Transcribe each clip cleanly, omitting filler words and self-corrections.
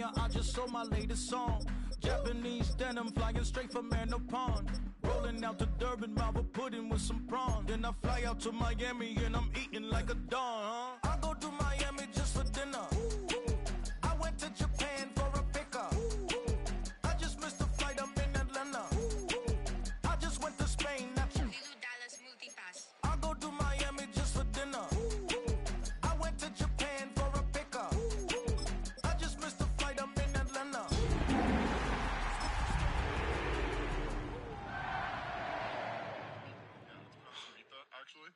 California, I just sold my latest song. Japanese denim flying straight from Manapon. Rolling out to Durban, Malva pudding with some prawns. Then I fly out to Miami and I'm eating like a don. I go to Miami just for dinner. I went to Japan for a pickup. I just missed the flight, I'm in Atlanta. I just went to Spain. I go to Miami just for dinner. I went to Japan for a pickup. I just missed the flight, I'm in Atlanta. Actually?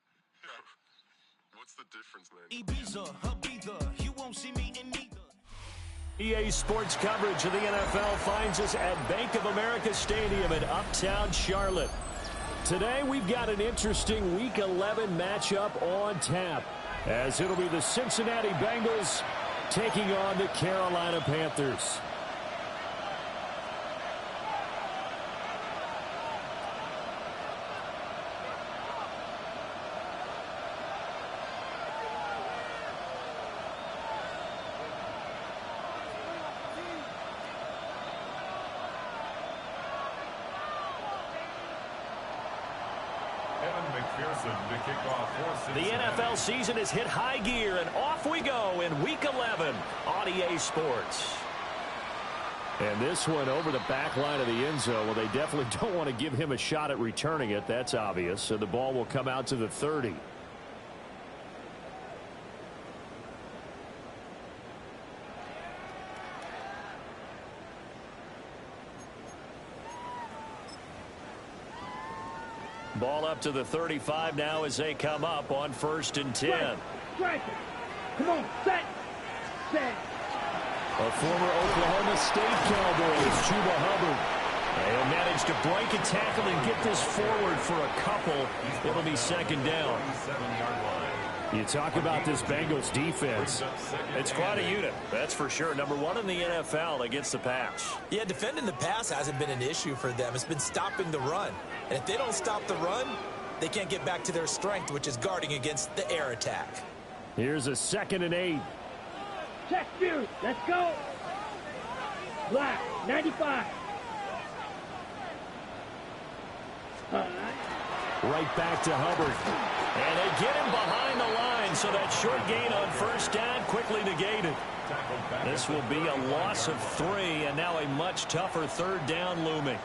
What's the difference, man? Ibiza, Ibiza, you won't see me in neither. EA Sports coverage of the NFL finds us at Bank of America Stadium in Uptown Charlotte. Today we've got an interesting Week 11 matchup on tap, as it'll be the Cincinnati Bengals taking on the Carolina Panthers. The NFL season has hit high gear, and off we go in Week 11 on EA Sports. And this one over the back line of the end zone. Well, they definitely don't want to give him a shot at returning it. That's obvious. So the ball will come out to the 30. Ball up to the 35 now as they come up on 1st and 10. Strike it. Come on, set. A former Oklahoma State Cowboy is Chuba Hubbard. They'll manage to break a tackle and get this forward for a couple. It'll be 2nd down. You talk about this Bengals defense. It's quite a unit, that's for sure. Number 1 in the NFL against the pass. Yeah, defending the pass hasn't been an issue for them. It's been stopping the run. And if they don't stop the run, they can't get back to their strength, which is guarding against the air attack. Here's a 2nd and 8. Check you. Let's go. Black, 95. Right back to Hubbard. And they get him behind the line, so that short gain on 1st down quickly negated. This will be a loss of 3, and now a much tougher 3rd down looming.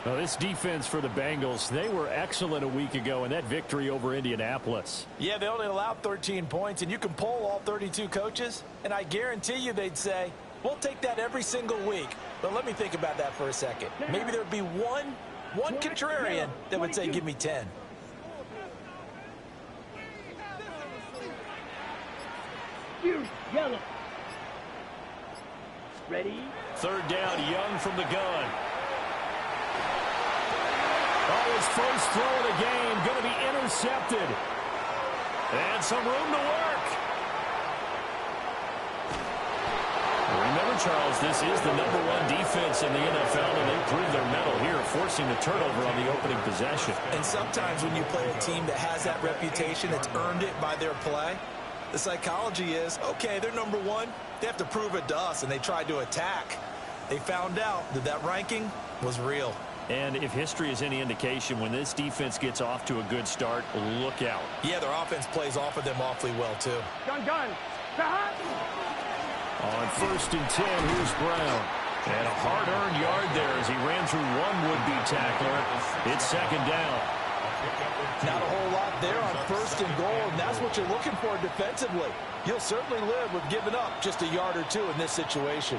Well, this defense for the Bengals, they were excellent a week ago in that victory over Indianapolis. Yeah, they only allowed 13 points, and you can poll all 32 coaches, and I guarantee you they'd say, we'll take that every single week. But let me think about that for a second. Maybe there'd be one contrarian that would say, give me 10. Yellow. Ready? 3rd down, Young from the gun. Oh, his first throw of the game going to be intercepted. And some room to work. Remember, Charles, this is the number 1 defense in the NFL, and they proved their mettle here, forcing the turnover on the opening possession. And sometimes when you play a team that has that reputation, that's earned it by their play, the psychology is, okay, they're number 1. They have to prove it to us, and they tried to attack. They found out that that ranking was real. And if history is any indication, when this defense gets off to a good start, look out. Yeah, their offense plays off of them awfully well, too. Gun. On 1st and 10, here's Brown. And a hard-earned yard there as he ran through one would-be tackler. It's 2nd down. Not a whole lot there on 1st and goal, and that's what you're looking for defensively. You'll certainly live with giving up just a yard or 2 in this situation.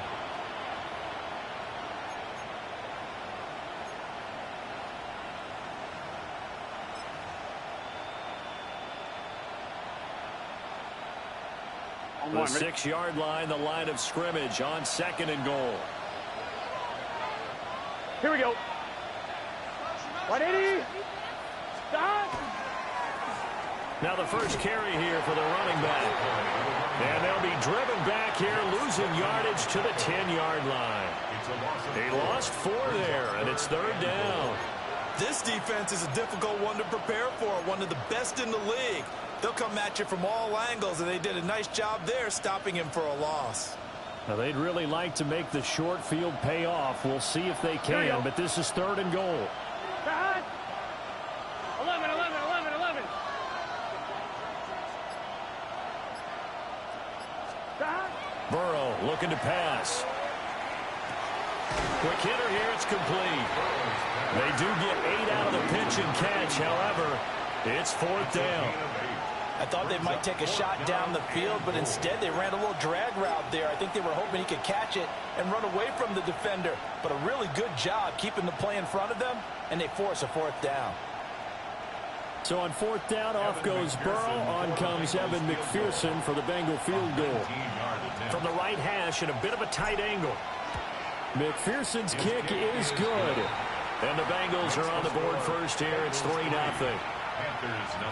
The 6-yard line, the line of scrimmage on 2nd and goal. Here we go. 180. Stop. Now the first carry here for the running back. And they'll be driven back here, losing yardage to the 10-yard line. They lost 4 there, and it's 3rd down. This defense is a difficult one to prepare for, one of the best in the league. They'll come at you from all angles, and they did a nice job there stopping him for a loss. Now, they'd really like to make the short field pay off. We'll see if they can, but this is 3rd and goal. 11, 11, 11, 11. Burrow looking to pass. Quick hitter here, it's complete. They do get 8 out of the pitch and catch. However, it's 4th down. I thought they might take a shot down the field, but instead they ran a little drag route there. I think they were hoping he could catch it and run away from the defender. But a really good job keeping the play in front of them, and they force a 4th down. So on 4th down, off goes Burrow. On comes Evan McPherson for the Bengal field goal. From the right hash at a bit of a tight angle. McPherson's kick is good. And the Bengals are on the board first here. It's 3-0.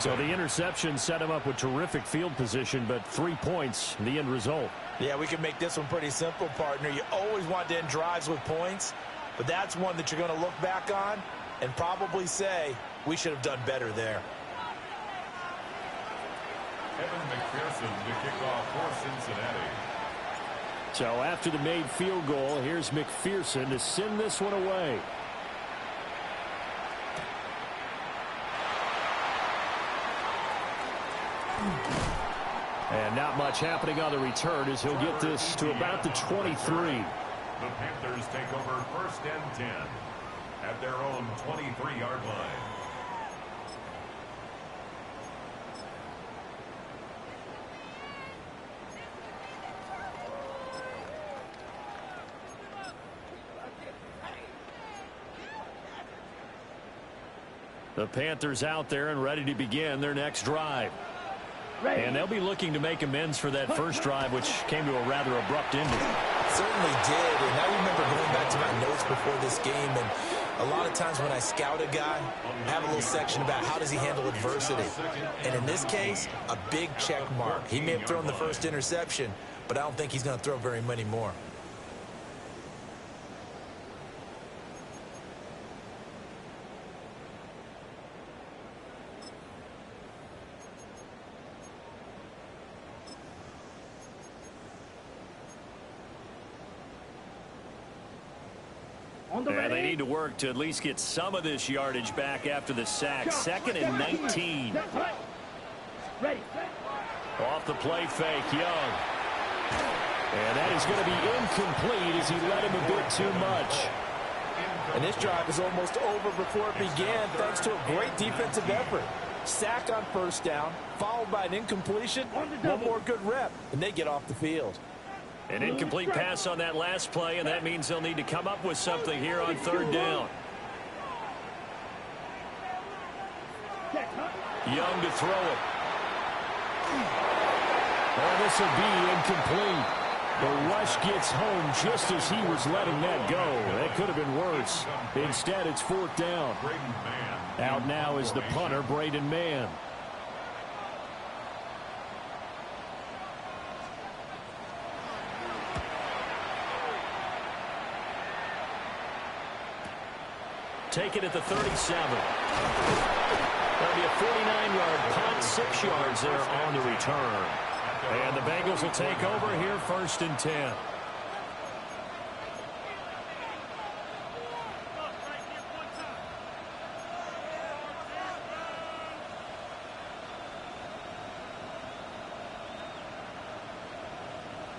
So the interception set him up with terrific field position, but 3 points, the end result. Yeah, we can make this one pretty simple, partner. You always want to end drives with points, but that's one that you're going to look back on and probably say, we should have done better there. Evan McPherson to kick off for Cincinnati. So after the made field goal, here's McPherson to send this one away. And not much happening on the return as he'll get this to about the 23. The Panthers take over 1st and 10 at their own 23-yard line. The Panthers out there and ready to begin their next drive. And they'll be looking to make amends for that first drive, which came to a rather abrupt ending. Certainly did, and I remember going back to my notes before this game, and a lot of times when I scout a guy, I have a little section about how does he handle adversity. And in this case, a big check mark. He may have thrown the first interception, but I don't think he's going to throw very many more. And they need to work to at least get some of this yardage back after the sack. 2nd and 19. Ready. Off the play fake, Young. And that is going to be incomplete as he led him a bit too much. And this drive is almost over before it began thanks to a great defensive effort. Sack on 1st down, followed by an incompletion. One more good rep, and they get off the field. An incomplete pass on that last play, and that means they'll need to come up with something here on 3rd down. Young to throw it. Oh, this will be incomplete. The rush gets home just as he was letting that go. That could have been worse. Instead, it's 4th down. Out now is the punter, Braden Mann. Take it at the 37. That'll be a 49-yard punt, 6 yards there on the return. And the Bengals will take over here 1st and 10.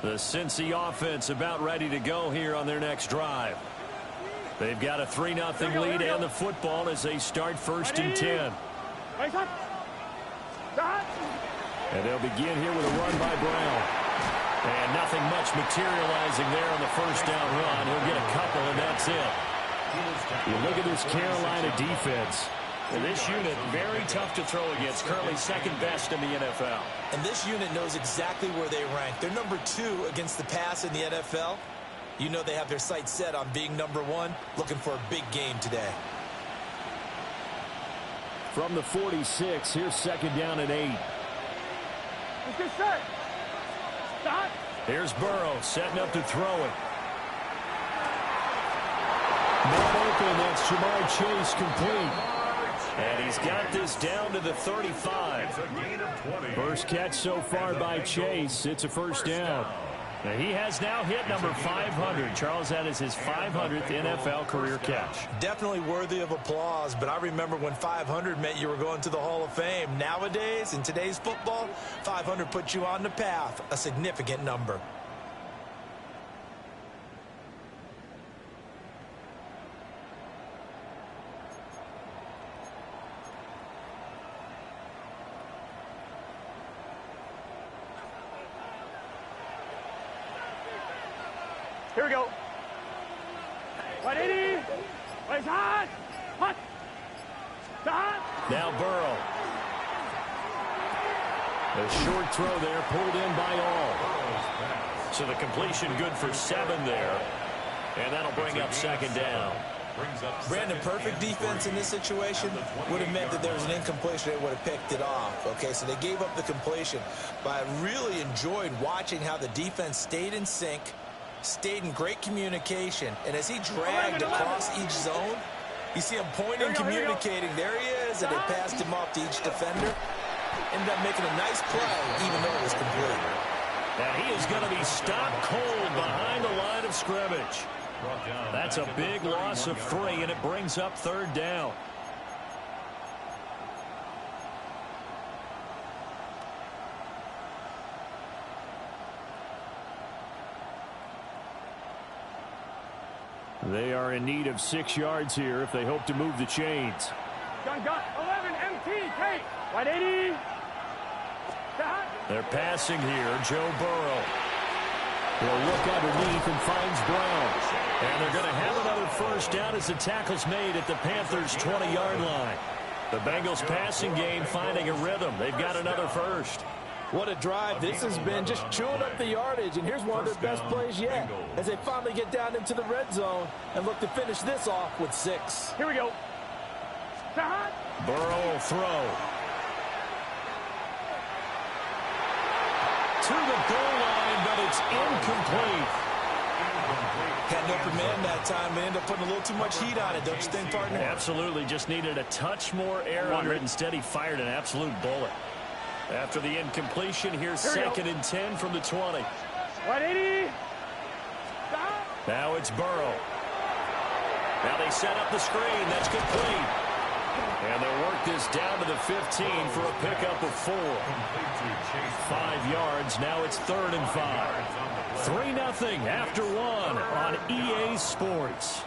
The Cincy offense about ready to go here on their next drive. They've got a 3-0 lead and the football as they start 1st and 10. And they'll begin here with a run by Brown. And nothing much materializing there on the 1st down run. He'll get a couple, and that's it. You look at this Carolina defense. And this unit, very tough to throw against. Currently 2nd best in the NFL. And this unit knows exactly where they rank. They're number 2 against the pass in the NFL. You know they have their sights set on being number 1, looking for a big game today. From the 46, here's 2nd down and 8. Stop. Here's Burrow setting up to throw it. Not open, that's Jamar Chase complete. And he's got this down to the 35. First catch so far by Chase. It's a 1st down. And he has now hit number 500. Charles, that is his 500th NFL career catch. Definitely worthy of applause, but I remember when 500 meant you were going to the Hall of Fame. Nowadays, in today's football, 500 puts you on the path, a significant number. Here we go. 180. It's hot. Hot. Hot. Now Burrow. A short throw there, pulled in by all. So the completion good for 7 there. And that'll bring up second down. Brandon, perfect defense in this situation would have meant that there was an incompletion. They would have picked it off. Okay, so they gave up the completion. But I really enjoyed watching how the defense stayed in sync, stayed in great communication, and as he dragged across each zone, you see him pointing, communicating. There he is, and they passed him off to each defender. Ended up making a nice play, even though it was complete. And he is going to be stopped cold behind the line of scrimmage. That's a big loss of 3, and it brings up third down. They are in need of 6 yards here if they hope to move the chains. Gun, 11, MT, Kate. 180. They're passing here. Joe Burrow will look underneath and finds Brown. And they're going to have another first down as the tackle's made at the Panthers' 20-yard line. The Bengals passing game finding a rhythm. They've got another first. What a drive this has been, just chewing up the yardage, and here's one of their best plays yet as they finally get down into the red zone and look to finish this off with 6. Here we go. Burrow will throw. To the goal line, but it's incomplete. Had no command that time, but ended up putting a little too much heat on it, don't you think, partner? Absolutely, just needed a touch more air under it. Instead, he fired an absolute bullet. After the incompletion, here's second and 10 from the 20. 180. Now it's Burrow. Now they set up the screen. That's complete. And they'll work this down to the 15 for a pickup of 4. 5 yards. Now it's 3rd and 5. 3-0 after 1 on EA Sports.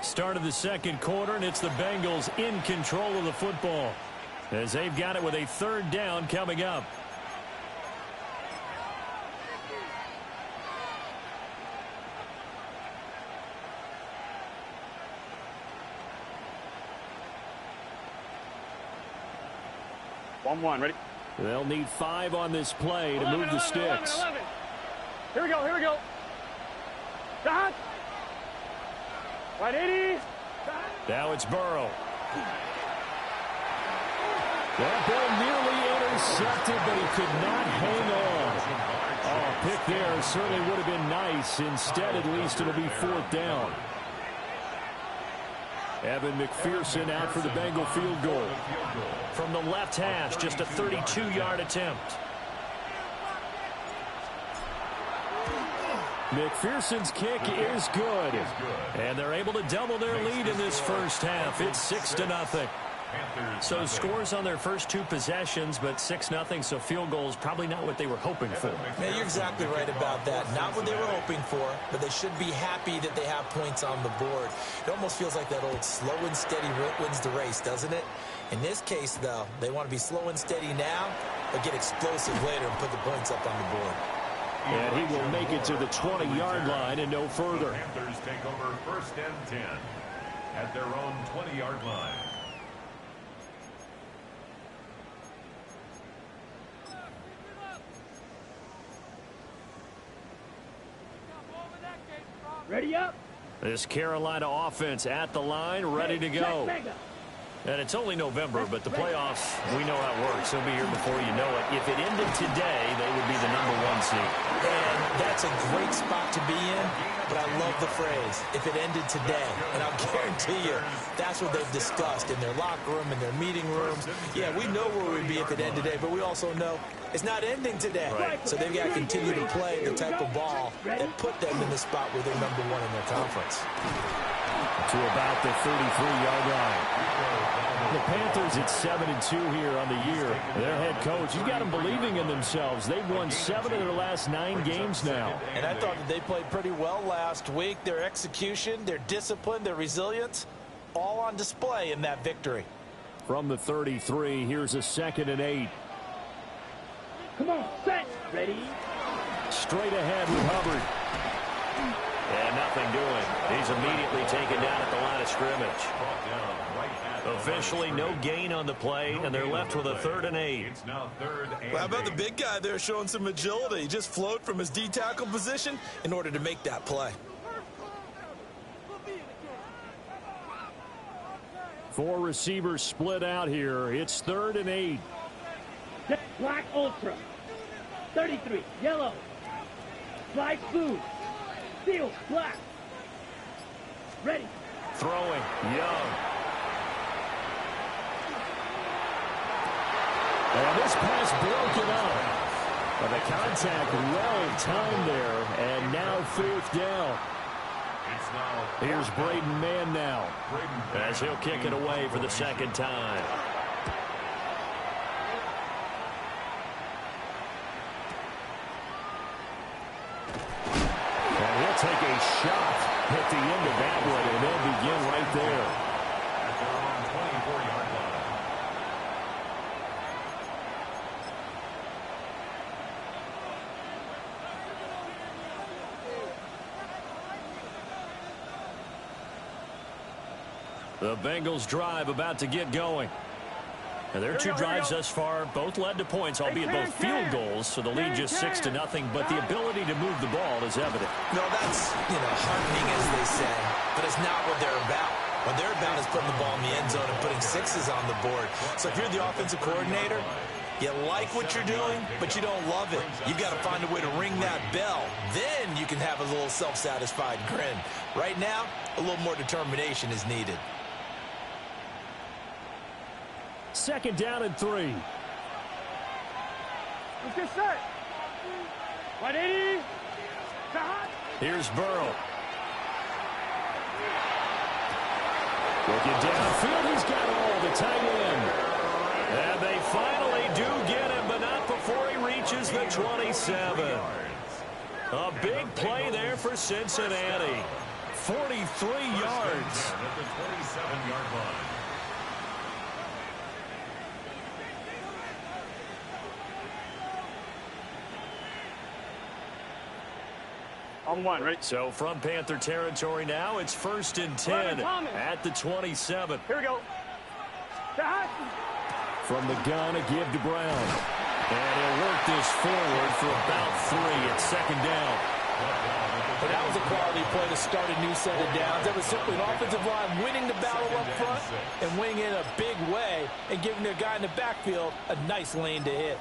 Start of the second quarter, and it's the Bengals in control of the football as they've got it with a 3rd down coming up. One, ready? They'll need 5 on this play to move the sticks. 11. Here we go. Stop. 180. Now it's Burrow. That ball nearly intercepted, but he could not hang on. Oh, a pick there certainly would have been nice. Instead, at least it'll be 4th down. Evan McPherson out for the Bengal field goal. From the left hash, just a 32-yard attempt. McPherson's kick is good. And they're able to double their lead in this first half. It's 6-0. So scores on their first 2 possessions, but 6-0, so field goals probably not what they were hoping for. Man, you're exactly right about that. Not what they were hoping for, but they should be happy that they have points on the board. It almost feels like that old slow and steady wins the race, doesn't it? In this case, though, they want to be slow and steady now, but get explosive later and put the points up on the board. And he will make it to the 20-yard line and no further. Panthers take over 1st and 10 at their own 20-yard line. Ready up. This Carolina offense at the line, ready to go. And it's only November, but the playoffs, we know how it works. They'll be here before you know it. If it ended today, they would be the #1 seed. And that's a great spot to be in, but I love the phrase, if it ended today. And I'll guarantee you, that's what they've discussed in their locker room, in their meeting rooms. Yeah, we know where we'd be if it ended today, but we also know it's not ending today. Right. So they've got to continue to play the type of ball that put them in the spot where they're #1 in their conference. To about the 33-yard line. The Panthers at 7-2 here on the year. Their head coach, you've got them believing in themselves. They've won 7 of their last 9 games now. And I thought that they played pretty well last week. Their execution, their discipline, their resilience, all on display in that victory. From the 33, here's a 2nd and 8. Come on, set, ready. Straight ahead with Hubbard. And nothing doing. He's immediately taken down at the line of scrimmage. Officially no gain on the play, and they're left with a 3rd and 8. It's now 3rd and Well, how about the 8. big guy there showing some agility? He just flowed from his D-tackle position in order to make that play. 4 receivers split out here. It's 3rd and 8. Black Ultra. 33, yellow. Fly blue. Steel, black. Ready. Throwing, Young. And this pass broken up. But the contact well timed there, and now 4th down. It's now Here's Braden Mann now, as he'll kick it away for the 2nd time. And he'll take a shot at the end of that one, and they'll begin right there. at their own 24-yard line. The Bengals drive about to get going. And their 2 drives thus far both led to points, albeit both field goals, so the lead just 6-0, but the ability to move the ball is evident. No, that's, heartening, as they say, but it's not what they're about. What they're about is putting the ball in the end zone and putting 6s on the board. So if you're the offensive coordinator, you like what you're doing, but you don't love it. You've got to find a way to ring that bell. Then you can have a little self-satisfied grin. Right now, a little more determination is needed. 2nd down and 3. Let's get set. 180. Here's Burrow. Looking downfield, he's got all the tight end. And they finally do get him, but not before he reaches the 27. A big play there for Cincinnati. 43 yards. At the 27-yard line. On 1, ready? So from Panther territory now, it's 1st and 10 at the 27. Here we go. From the gun, a give to Brown. And he'll work this forward for about 3 at 2nd down. But that was a quality play to start a new set of downs. That was simply an offensive line winning the battle up front and winning it in a big way and giving their guy in the backfield a nice lane to hit.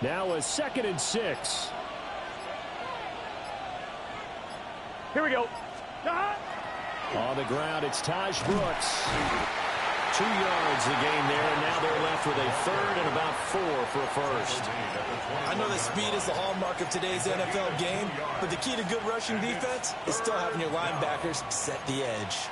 Now a 2nd and 6. Here we go. On the ground, it's Taj Brooks. 2 yards the gain there, and now they're left with a 3rd and about 4 for a 1st. I know that speed is the hallmark of today's NFL game, but the key to good rushing defense is still having your linebackers set the edge.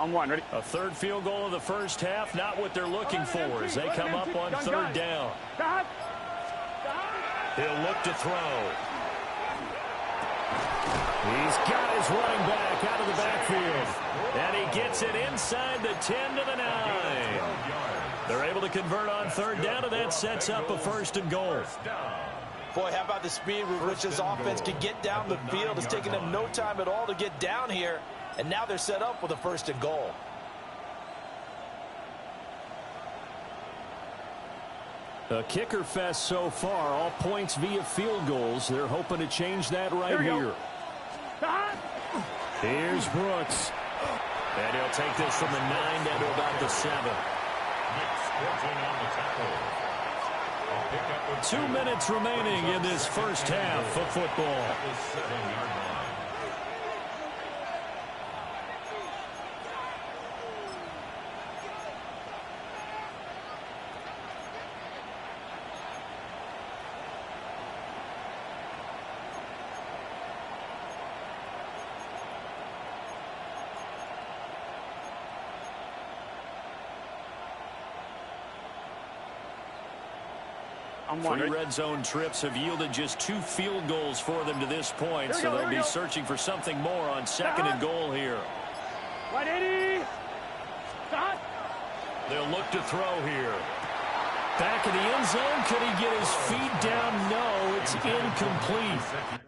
On one, ready? A third field goal of the first half, not what they're looking for as they come up on third down. He'll look to throw. He's got his running back out of the backfield. And he gets it inside the 10 to the 9. They're able to convert on third down, and that sets up a first and goal. Boy, how about the speed with which this offense can get down the field? It's taken them no time at all to get down here. And now they're set up with a first and goal. A kicker fest so far, all points via field goals. They're hoping to change that right here. Here's Brooks. And he'll take this from the 9 down to about the 7. 2 minutes remaining in this first half of football. Three red zone trips have yielded just 2 field goals for them to this point, so they'll be searching for something more on second and goal here. 180. Stop. They'll look to throw here. Back in the end zone. Could he get his feet down? No, it's incomplete.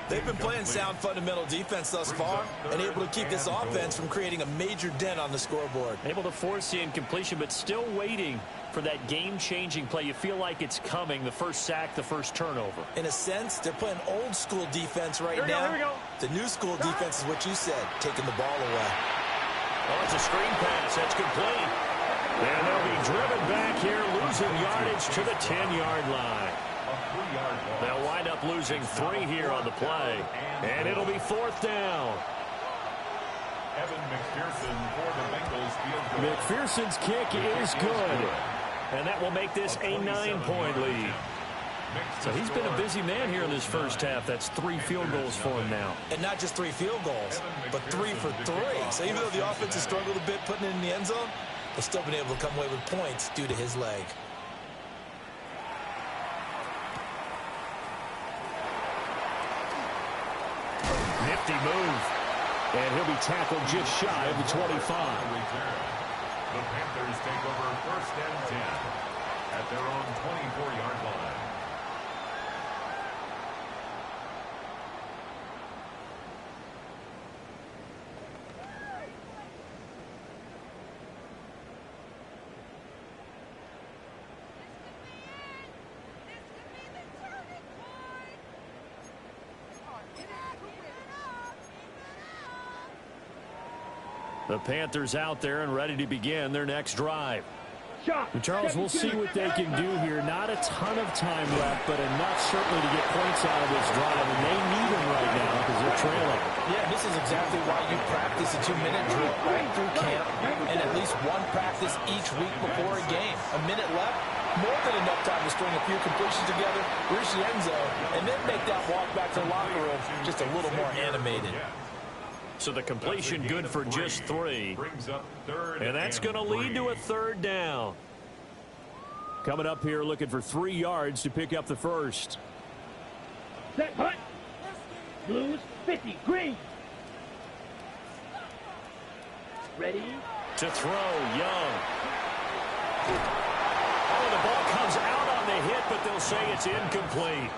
They've been playing sound fundamental defense thus far and able to keep this offense from creating a major dent on the scoreboard. Able to force the incompletion, but still waiting for that game-changing play. You feel like it's coming, the first sack, the first turnover. In a sense, they're playing old-school defense right now. Here we go. The new-school defense is what you said, taking the ball away. Oh, it's a screen pass. That's complete. And they'll be driven back here, losing yardage to the 10-yard line. They'll wind up losing 3 here on the play. And it'll be fourth down. Evan McPherson for the Bengals field goal. McPherson's kick is good. And that will make this a 9-point lead. So he's been a busy man here in this first half. That's 3 field goals for him now. And not just 3 field goals, but 3 for 3. So even though the offense has struggled a bit putting it in the end zone, they've still been able to come away with points due to his leg. Nifty move. And he'll be tackled just shy of the 25. The Panthers take over first and 10 at their own 24-yard line. The Panthers out there and ready to begin their next drive. And Charles, we'll see what they can do here. Not a ton of time left, but enough certainly to get points out of this drive, and they need them right now because they're trailing. Yeah, this is exactly why you practice a 2-minute drill right through camp and at least one practice each week before a game. A minute left, more than enough time to string a few completions together, reach the end zone, and then make that walk back to the locker room just a little more animated. So the completion good for just 3. And that's going to lead to a third down. Coming up here looking for 3 yards to pick up the first. Set, hut. Blues, 50, green. Ready? To throw, Young. Oh, the ball comes out on the hit, but they'll say it's incomplete.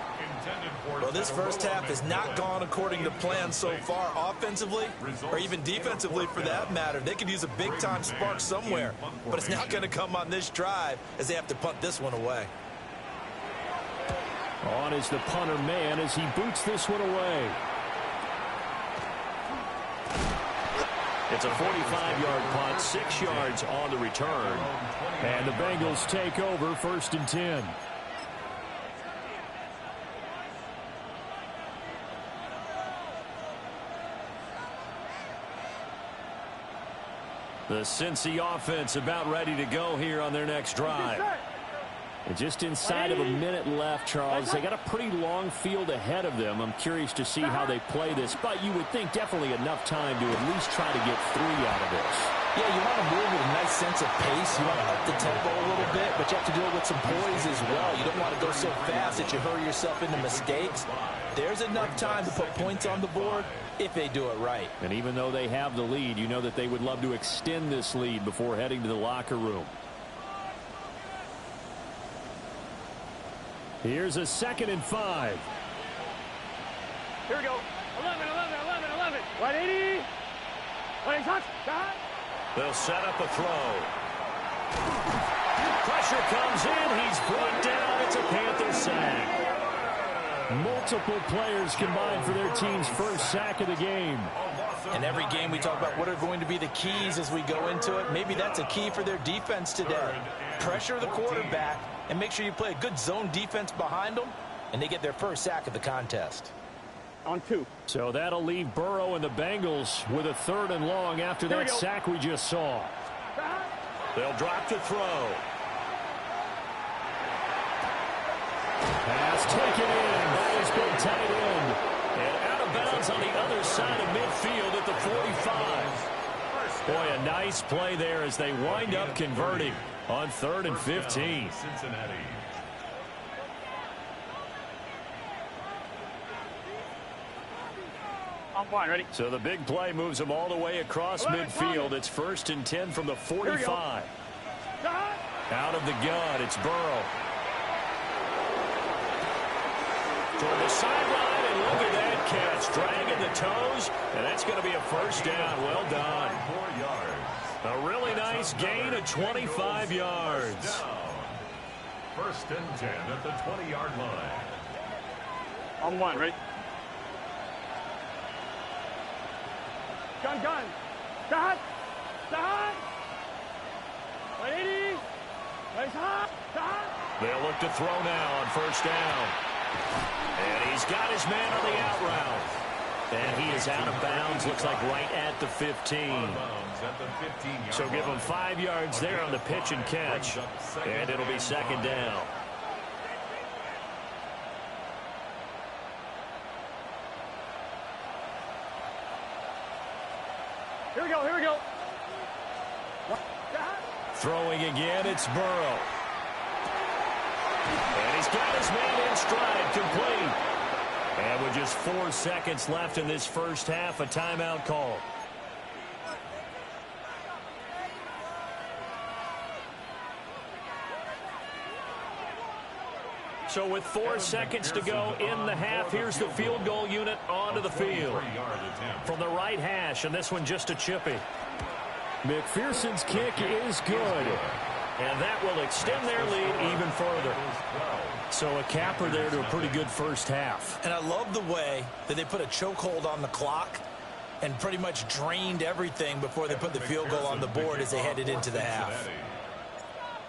Well, this first half has not gone according to plan so far offensively or even defensively for that matter. They could use a big-time spark somewhere, but it's not going to come on this drive as they have to punt this one away. On is the punter man as he boots this one away. It's a 45-yard punt, 6 yards on the return. And the Bengals take over first and 10. The Cincy offense about ready to go here on their next drive. And just inside of a minute left, Charles. They got a pretty long field ahead of them. I'm curious to see how they play this, but you would think definitely enough time to at least try to get 3 out of this. Yeah, you want to move with a nice sense of pace. You want to up the tempo a little bit, but you have to do it with some poise as well. You don't want to go so fast that you hurry yourself into mistakes. There's enough time to put points on the board if they do it right. And even though they have the lead, you know that they would love to extend this lead before heading to the locker room. Here's a 2nd and 5. Here we go. 11, 11. 180. 180 shots. They'll set up a throw. Pressure comes in. He's brought down. It's a Panther sack. Multiple players combined for their team's first sack of the game. In every game we talk about what are going to be the keys as we go into it. Maybe that's a key for their defense today. Pressure the quarterback and make sure you play a good zone defense behind them, and they get their first sack of the contest. On 2. So that'll leave Burrow and the Bengals with a 3rd and long after that sack we just saw. They'll drop to throw. Pass taken in. Ball has been tight end. And out of bounds on the other side of midfield at the 45. Boy, a nice play there as they wind up converting on 3rd and 15. Cincinnati. On 1, ready? So the big play moves them all the way across midfield. It's 1st and 10 from the 45. Out of the gun, it's Burrow. Toward the sideline, and look at that catch. Dragging the toes, and that's going to be a 1st down. Well done. 4 yards. A really nice gain of 25 yards. 1st and 10 at the 20-yard line. On 1, ready? Gun. Shot. 180. Shot. They'll look to throw now on 1st down. And he's got his man on the out route. And he is out of bounds, looks like right at the 15. So give him 5 yards there on the pitch and catch. And it'll be 2nd down. Here we go. Throwing again, it's Burrow. And he's got his man in stride, complete. And with just 4 seconds left in this first half, a timeout call. So with 4 seconds to go in the half, here's the field goal unit onto the field. From the right hash, and this one just a chippy. McPherson's kick is good. And that will extend their lead even further. So a capper there to a pretty good first half. And I love the way that they put a chokehold on the clock and pretty much drained everything before they put the field goal on the board as they headed into the half.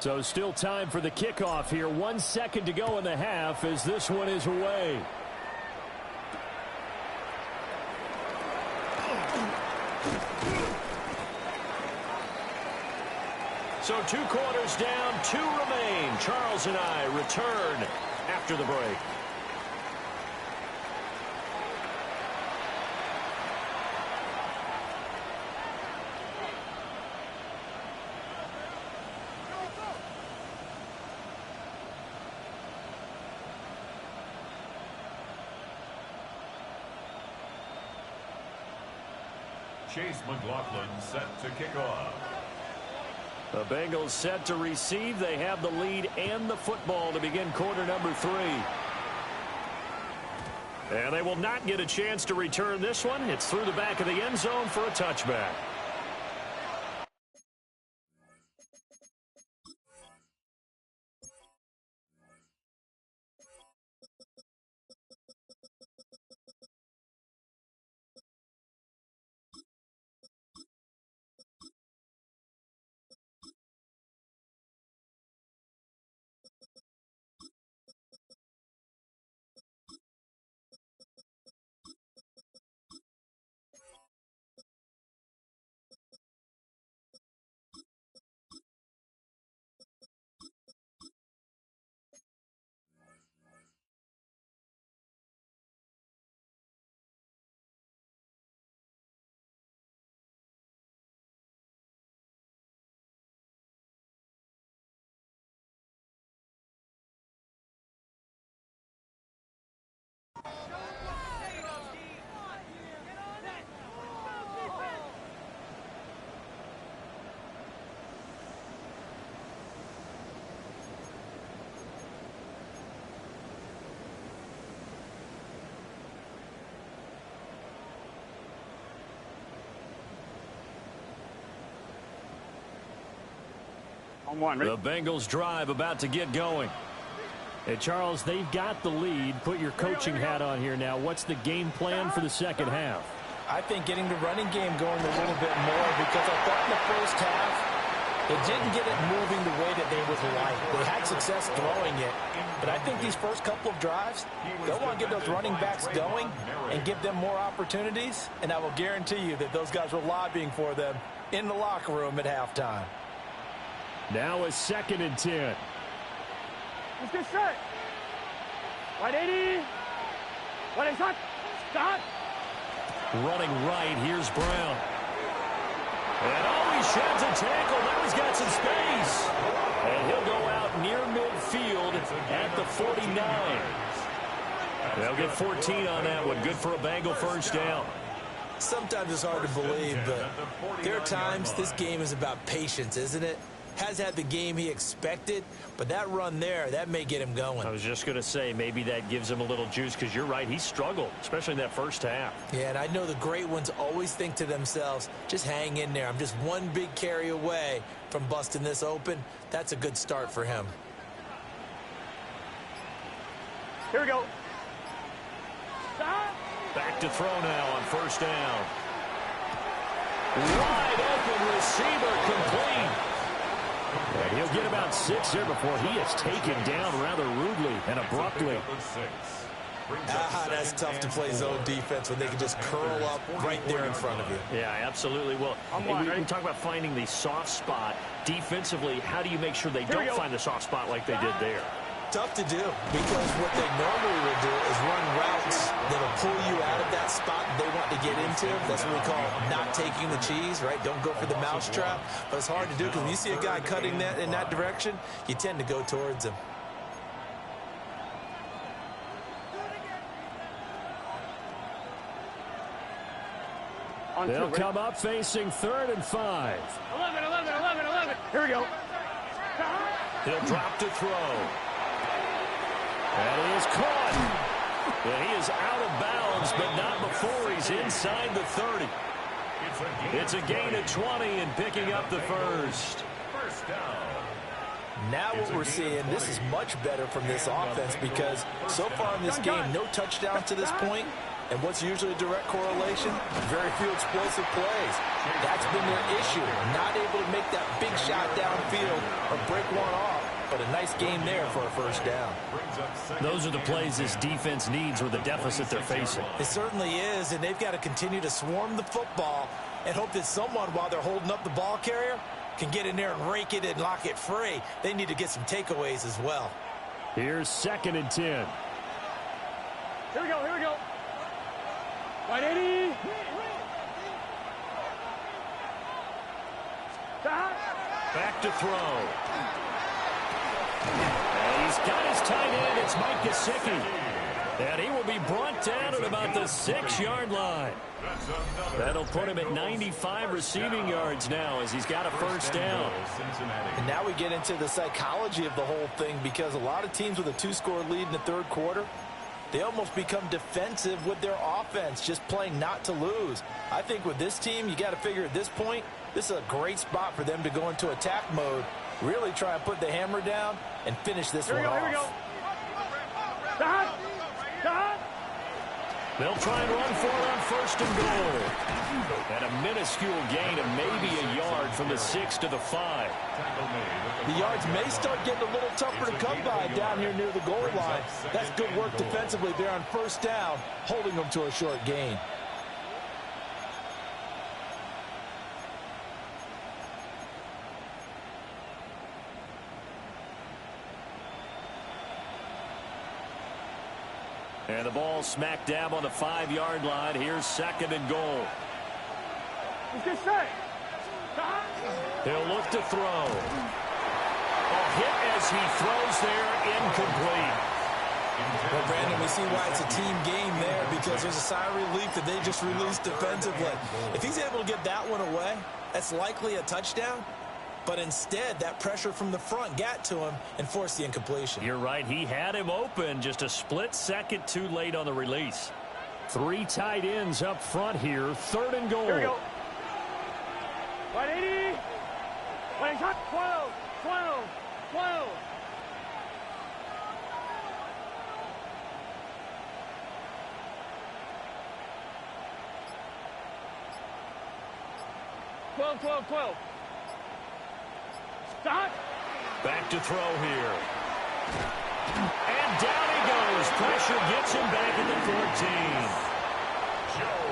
So still time for the kickoff here. 1 second to go in the half as this one is away. So 2 quarters down, 2 remain. Charles and I return after the break. Chase McLaughlin set to kick off. The Bengals set to receive. They have the lead and the football to begin quarter number 3. And they will not get a chance to return this one. It's through the back of the end zone for a touchback. On one. Ready? The Bengals drive about to get going. Hey, Charles, they've got the lead. Put your coaching hat on here now. What's the game plan for the second half? I think getting the running game going a little bit more, because I thought in the first half they didn't get it moving the way that they would like. They had success throwing it, but I think these first couple of drives, they'll want to get those running backs going and give them more opportunities, and I will guarantee you that those guys were lobbying for them in the locker room at halftime. Now a 2nd and 10. Let's get set. 180. 180. Stop. Running right, here's Brown. And he sheds a tackle. Now he's got some space. And he'll go out near midfield at the 49. They'll get 14 on that one. Good for a Bengal first down. Sometimes it's hard to believe, but there are times this game is about patience, isn't it? Has had the game he expected, but that run there, that may get him going. I was just going to say, maybe that gives him a little juice, because you're right, he struggled, especially in that first half. Yeah, and I know the great ones always think to themselves, just hang in there. I'm just one big carry away from busting this open. That's a good start for him. Here we go. Stop. Back to throw now on first down. Wide open receiver, complete. And he'll get about 6 there before he is taken down rather rudely and abruptly. That's tough to play zone defense when they can just curl up right there in front of you. Yeah, absolutely. Well, we talk about finding the soft spot. Defensively, how do you make sure they don't find the soft spot like they did there? Tough to do, because what they normally would do is run routes that'll pull you out of that spot they want to get into. That's what we call not taking the cheese, right? Don't go for the mousetrap. But it's hard to do, because when you see a guy cutting that in that direction, you tend to go towards him. They'll come up facing 3rd and 5. 11. Here we go. He'll drop to throw. And he is caught. And he is out of bounds, but not before he's inside the 30. It's a gain of 20 and picking up the first. Now what we're seeing, this is much better from this offense, because so far in this game, no touchdowns to this point. And what's usually a direct correlation? Very few explosive plays. That's been their issue. Not able to make that big shot downfield or break one off. But a nice game there for a first down. Those are the plays this defense needs with the deficit they're facing. It certainly is, and they've got to continue to swarm the football and hope that someone, while they're holding up the ball carrier, can get in there and rake it and lock it free. They need to get some takeaways as well. Here's 2nd and 10. Here we go. 180. Stop. Back to throw. And he's got his tight end. It's Mike Gesicki. And he will be brought down at about the 6-yard line. That'll put him at 95 receiving yards now, as he's got a first down. And now we get into the psychology of the whole thing, because a lot of teams with a 2-score lead in the third quarter, they almost become defensive with their offense, just playing not to lose. I think with this team, you got to figure at this point, this is a great spot for them to go into attack mode, really try and put the hammer down and finish this one off. Here we go. Stop. They'll try and run for it on 1st and goal. And a minuscule gain of maybe a yard from the 6 to the 5. The yards may start getting a little tougher to come by down here near the goal line. That's good work defensively there on first down, holding them to a short gain. And the ball smack dab on the 5-yard line. Here's 2nd and goal. Let's get set. Stop. They'll look to throw. A hit as he throws there, incomplete. Well, Brandon, we see why it's a team game there, because there's a sigh of relief that they just released defensively. If he's able to get that one away, that's likely a touchdown. But instead, that pressure from the front got to him and forced the incompletion. You're right. He had him open, just a split second too late on the release. 3 tight ends up front here. 3rd and goal. Here we go. 180. Wait, shot. 12, 12, 12. Stop. Back to throw here. And down he goes. Pressure gets him back at the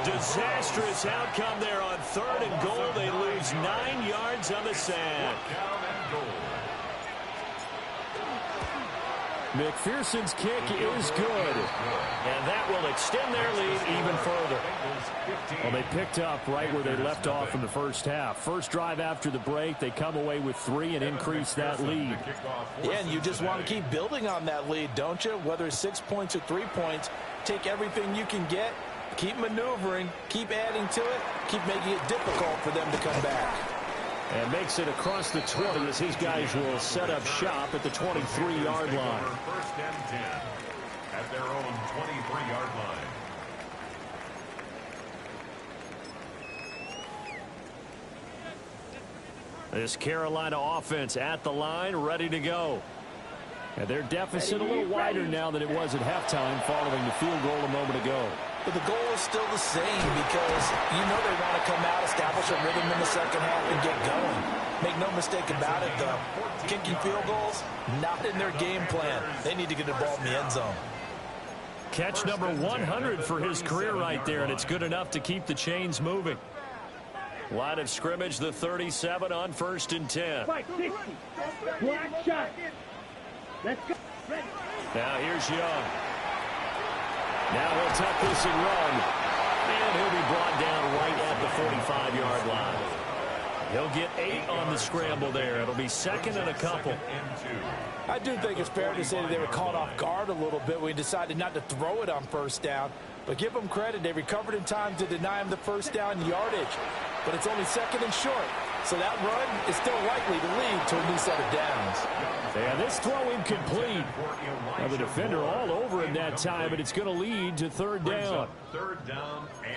14. Disastrous outcome there on 3rd and goal. They lose 9 yards on the sack. McPherson's kick is good. And that will extend their lead even further. Well, they picked up right where they left off in the first half. First drive after the break, they come away with 3 and increase that lead. Yeah, and you just want to keep building on that lead, don't you? Whether it's 6 points or 3 points, take everything you can get, keep maneuvering, keep adding to it, keep making it difficult for them to come back. And makes it across the 20 as his guys will set up shop at the 23-yard line. First and 10 at their own 23-yard line. This Carolina offense at the line, ready to go. And their deficit a little wider now than it was at halftime following the field goal a moment ago. But the goal is still the same because you know they want to come out, establish a rhythm in the second half, and get going. Make no mistake about it, though. Kicking field goals, not in their game plan. They need to get the ball in the end zone. Catch number 100 for his career right there, and it's good enough to keep the chains moving. Line of scrimmage, the 37 on 1st and 10. Fight 60. Black shot. Let's go. Ready. Now here's Young. Now he'll tuck this and run. And he'll be brought down right at the 45-yard line. He'll get 8 on the scramble there. It'll be second and a couple. I do think it's fair to say that they were caught off guard a little bit when we decided not to throw it on first down. But give them credit. They recovered in time to deny him the first down yardage. But it's only second and short. So that run is still likely to lead to a new set of downs. Yeah, this throw incomplete. Now the defender all over him that time, but it's going to lead to 3rd down.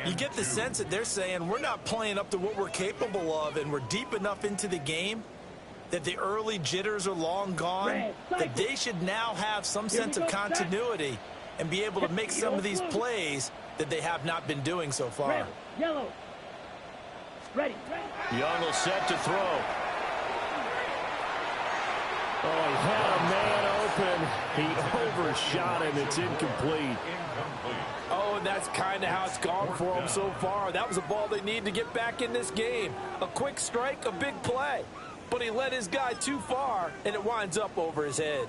You get the sense that they're saying we're not playing up to what we're capable of, and we're deep enough into the game that the early jitters are long gone, that they should now have some sense of continuity and be able to make some of these plays that they have not been doing so far. Yellow. Ready. Young will set to throw. Oh, he had a man open. He overshot him. It's incomplete. Oh, and that's kind of how it's gone for them so far. That was a ball they need to get back in this game. A quick strike, a big play. But he led his guy too far, and it winds up over his head.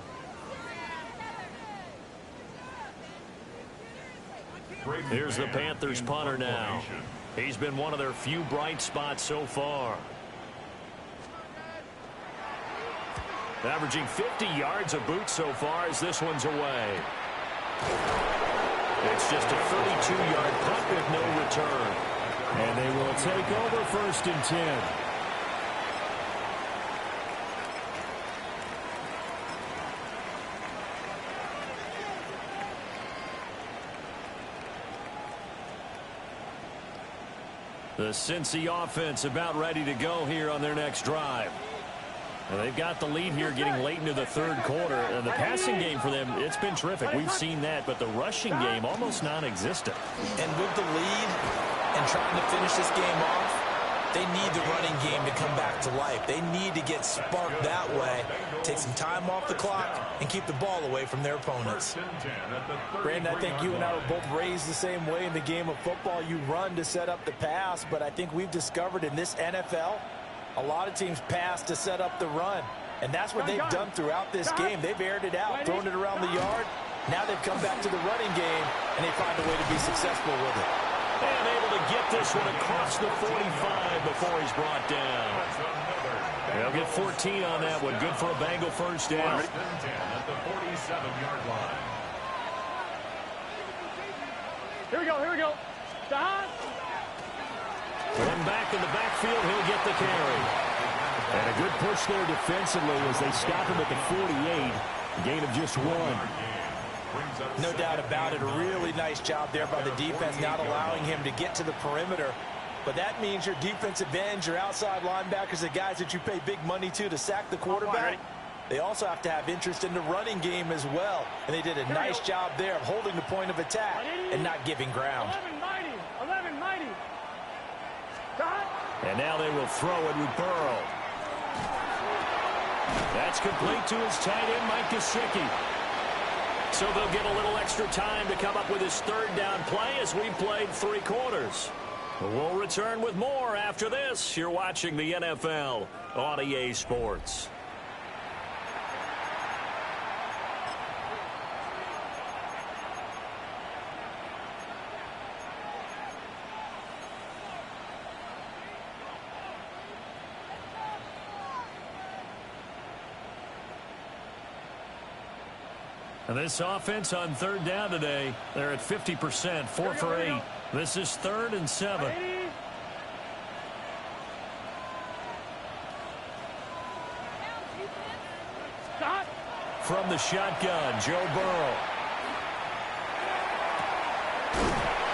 Here's the Panthers punter now. He's been one of their few bright spots so far. Averaging 50 yards a boot so far as this one's away. It's just a 32-yard punt with no return. And they will take over 1st and 10. The Cincy offense about ready to go here on their next drive. Well, they've got the lead here getting late into the 3rd quarter. And the passing game for them, it's been terrific. We've seen that, but the rushing game almost non-existent. And with the lead and trying to finish this game off, they need the running game to come back to life. They need to get sparked that way, take some time off the clock, and keep the ball away from their opponents. Brandon, I think you and I were both raised the same way in the game of football. You run to set up the pass, but I think we've discovered in this NFL, a lot of teams pass to set up the run. And that's what they've done throughout this game. They've aired it out, thrown it around the yard. Now they've come back to the running game, and they find a way to be successful with it. And able to get this one across the 45 before he's brought down. They'll get 14 on that one. Good for a Bengal first down. At the 47-yard line. Here we go. Stop. One back in the backfield, he'll get the carry. And a good push there defensively as they stop him at the 48. A gain of just 1. No doubt about it. A really nice job there by the defense, not allowing him to get to the perimeter But that means your defensive ends, your outside linebackers, the guys that you pay big money to sack the quarterback, they also have to have interest in the running game as well. And they did a nice job there of holding the point of attack and not giving ground. 11-90. And now they will throw it with Burrow. That's complete to his tight end, Mike Gesicki. So they'll get a little extra time to come up with his third down play as we played 3 quarters. We'll return with more after this. You're watching the NFL on EA Sports. And this offense on third down today, they're at 50%, 4 for 8. This is 3rd and 7. From the shotgun, Joe Burrow.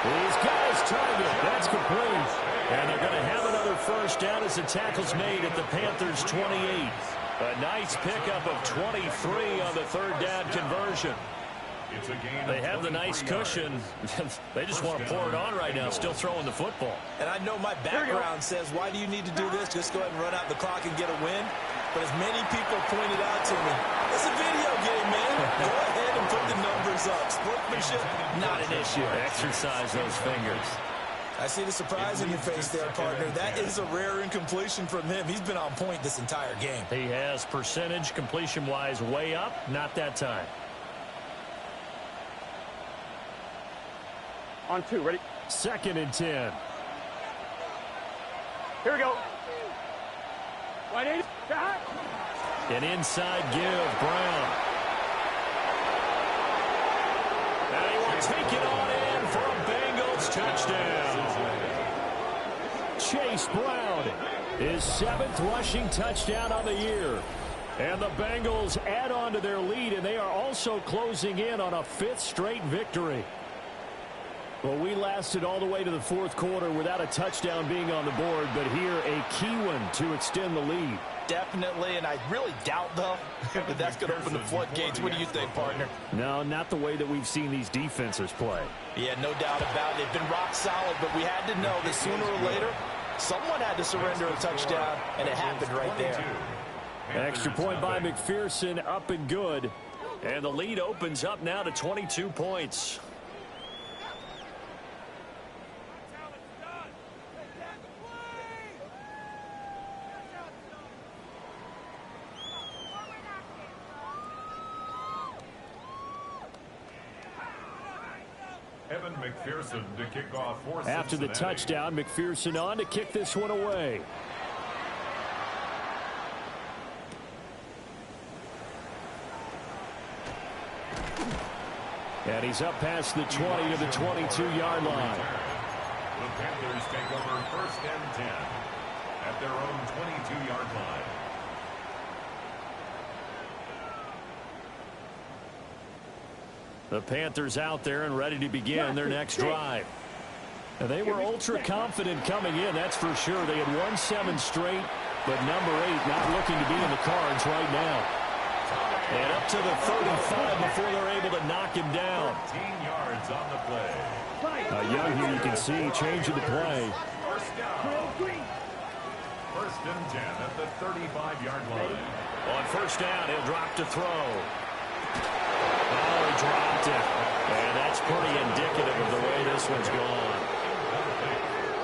He's got his target. That's complete. And they're going to have another first down as the tackle's made at the Panthers' 28. A nice pickup of 23 on the third down conversion. They have the nice cushion. They just want to pour it on right now, still throwing the football. And I know my background says, why do you need to do this? Just go ahead and run out the clock and get a win. But as many people pointed out to me, it's a video game, man. Go ahead and put the numbers up. Sportsmanship, not an issue. Exercise those fingers. I see the surprise in your face there, partner. That is a rare incompletion from him. He's been on point this entire game. He has percentage completion-wise way up. Not that time. On 2, ready? 2nd and 10. Here we go. Wide 8. An inside give, Brown. And he will take it on in for a Bengals touchdown. Chase Brown, his 7th rushing touchdown on the year. And the Bengals add on to their lead, and they are also closing in on a 5th straight victory. Well, we lasted all the way to the 4th quarter without a touchdown being on the board, but here a key one to extend the lead. Definitely, and I really doubt, though, that that's going to open the floodgates. What do you think, partner? No, not the way that we've seen these defenses play. Yeah, no doubt about it. They've been rock solid, but we had to know that sooner or later, someone had to surrender a touchdown, and it happened right there. Extra point by McPherson, up and good. And the lead opens up now to 22 points. Evan McPherson to kick off for Cincinnati. After the touchdown, McPherson on to kick this one away. And he's up past the 20 to the 22-yard line. The Panthers take over 1st and 10 at their own 22-yard line. The Panthers out there and ready to begin their next drive. And they were ultra confident coming in, that's for sure. They had won 7 straight, but number 8 not looking to be in the cards right now. And up to the 35 before they're able to knock him down. 14 yards on the play. Young here, you can see, changing the play. First down. 1st and 10 at the 35-yard line. On 1st down, he'll drop to throw. Oh, he dropped it. And that's pretty indicative of the way this one's gone.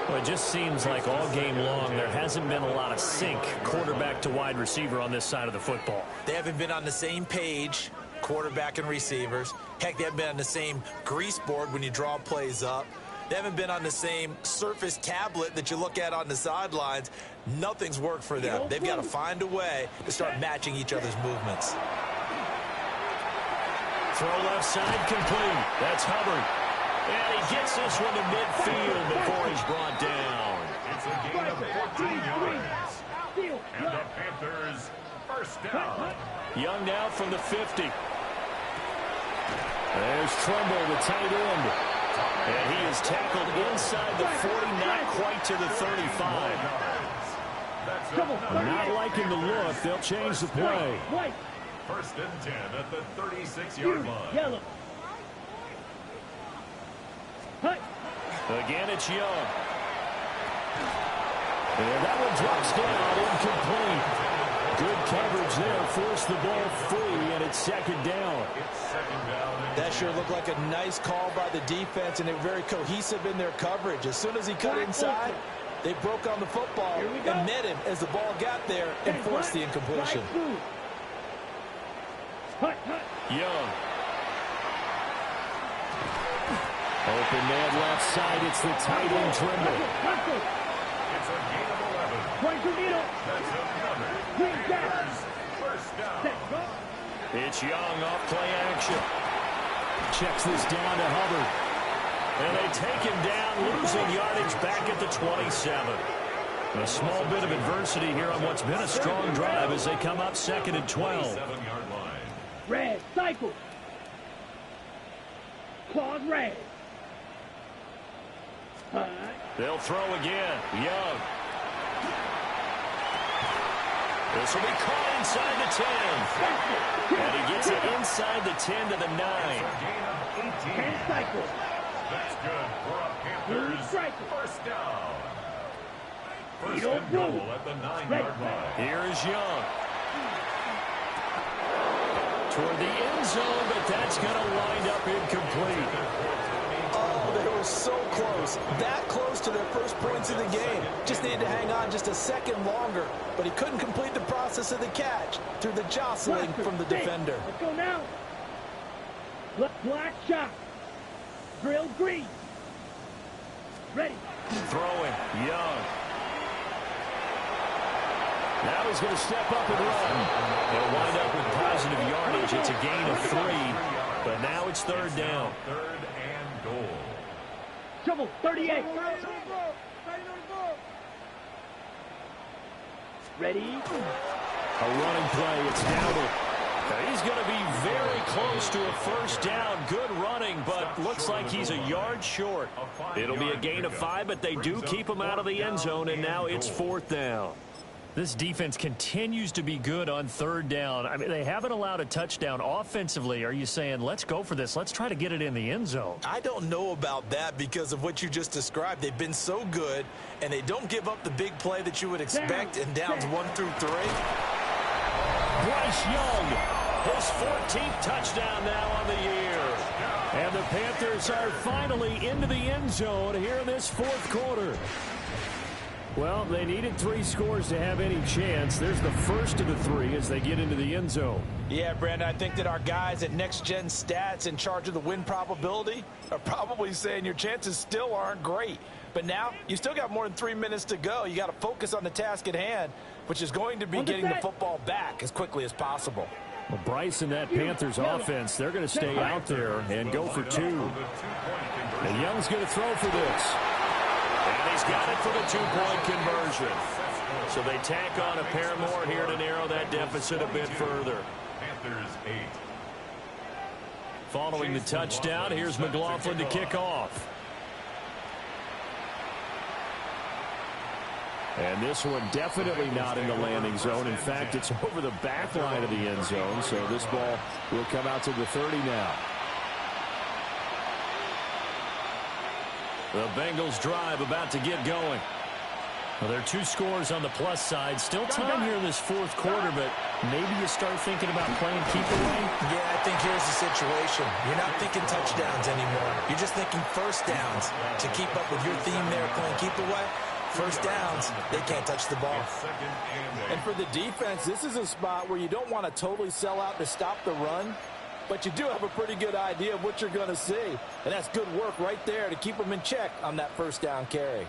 Well, it just seems like all game long there hasn't been a lot of sync quarterback to wide receiver on this side of the football. They haven't been on the same page, quarterback and receivers. Heck, they haven't been on the same grease board when you draw plays up. They haven't been on the same Surface tablet that you look at on the sidelines. Nothing's worked for them. They've got to find a way to start matching each other's movements. Throw left side complete. That's Hubbard. And he gets this one to midfield before he's brought down. It's a gain of 14 yards. And the Panthers first down. Young now from the 50. There's Trumbull, the tight end. And he is tackled inside the 40, not quite to the 35. Not liking the look. They'll change the play. First and 10 at the 36-yard line. Yellow. Again, it's Young. And that one drops down, incomplete. Good coverage there, forced the ball free, and it's second down. That sure looked like a nice call by the defense, and they're very cohesive in their coverage. As soon as he cut inside, they broke on the football and met him as the ball got there and forced the incompletion. Young. Open man left side. It's the tight end Trimble. It's a gain of 11. That's another. First down. It's Young off play action. Checks this down to Hubbard. And they take him down, losing yardage back at the 27. A small bit of adversity here on what's been a strong drive as they come up second and 12. 7-yard line. Red, cycle. Claws red. They'll throw again. Young. This will be caught inside the 10. And he gets it inside the 10 to the 9. Gain of 18. And cycle. That's good for a Panthers first down. First and goal at the 9-yard line. Here is Young. Toward the end zone, but that's going to wind up incomplete. Oh, they were so close. That close to their first points of the game. Just needed to hang on just a second longer, but he couldn't complete the process of the catch through the jostling from the defender. Let's go now. Black shot. Drill green. Ready. Throwing. Young. Now he's going to step up and run. They'll wind up with positive yardage. It's a gain of 3, but now it's third down. Third and goal. Trouble, 38. Ready. A running play. It's Dowdle. He's going to be very close to a first down. Good running, but looks like he's a yard short. It'll be a gain of 5, but they do keep him out of the end zone, and now it's fourth down. This defense continues to be good on third down. I mean, they haven't allowed a touchdown offensively. Are you saying, let's go for this? Let's try to get it in the end zone. I don't know about that because of what you just described. They've been so good, and they don't give up the big play that you would expect in downs 1 through 3. Bryce Young, his 14th touchdown now on the year. And the Panthers are finally into the end zone here in this fourth quarter. Well, they needed 3 scores to have any chance. There's the first of the 3 as they get into the end zone. Yeah, Brandon, I think that our guys at Next Gen Stats in charge of the win probability are probably saying your chances still aren't great. But now you still got more than 3 minutes to go. You got to focus on the task at hand, which is going to be getting the football back as quickly as possible. Well, Bryce and that Panthers offense, they're going to stay out there and go for 2. And Young's going to throw for this. And he's got it for the 2-point conversion. So they tack on a pair more here to narrow that deficit a bit further. Panthers 8. Following the touchdown, here's McLaughlin to kick off. And this one definitely not in the landing zone. In fact, it's over the back line of the end zone. So this ball will come out to the 30 now. The Bengals drive about to get going. Well, there are 2 scores on the plus side. Still time here in this fourth quarter, but maybe you start thinking about playing keep away. Yeah, I think here's the situation. You're not thinking touchdowns anymore. You're just thinking first downs. To keep up with your theme there, playing keep away, first downs, they can't touch the ball. And for the defense, this is a spot where you don't want to totally sell out to stop the run, but you do have a pretty good idea of what you're going to see. And that's good work right there to keep them in check on that first down carry.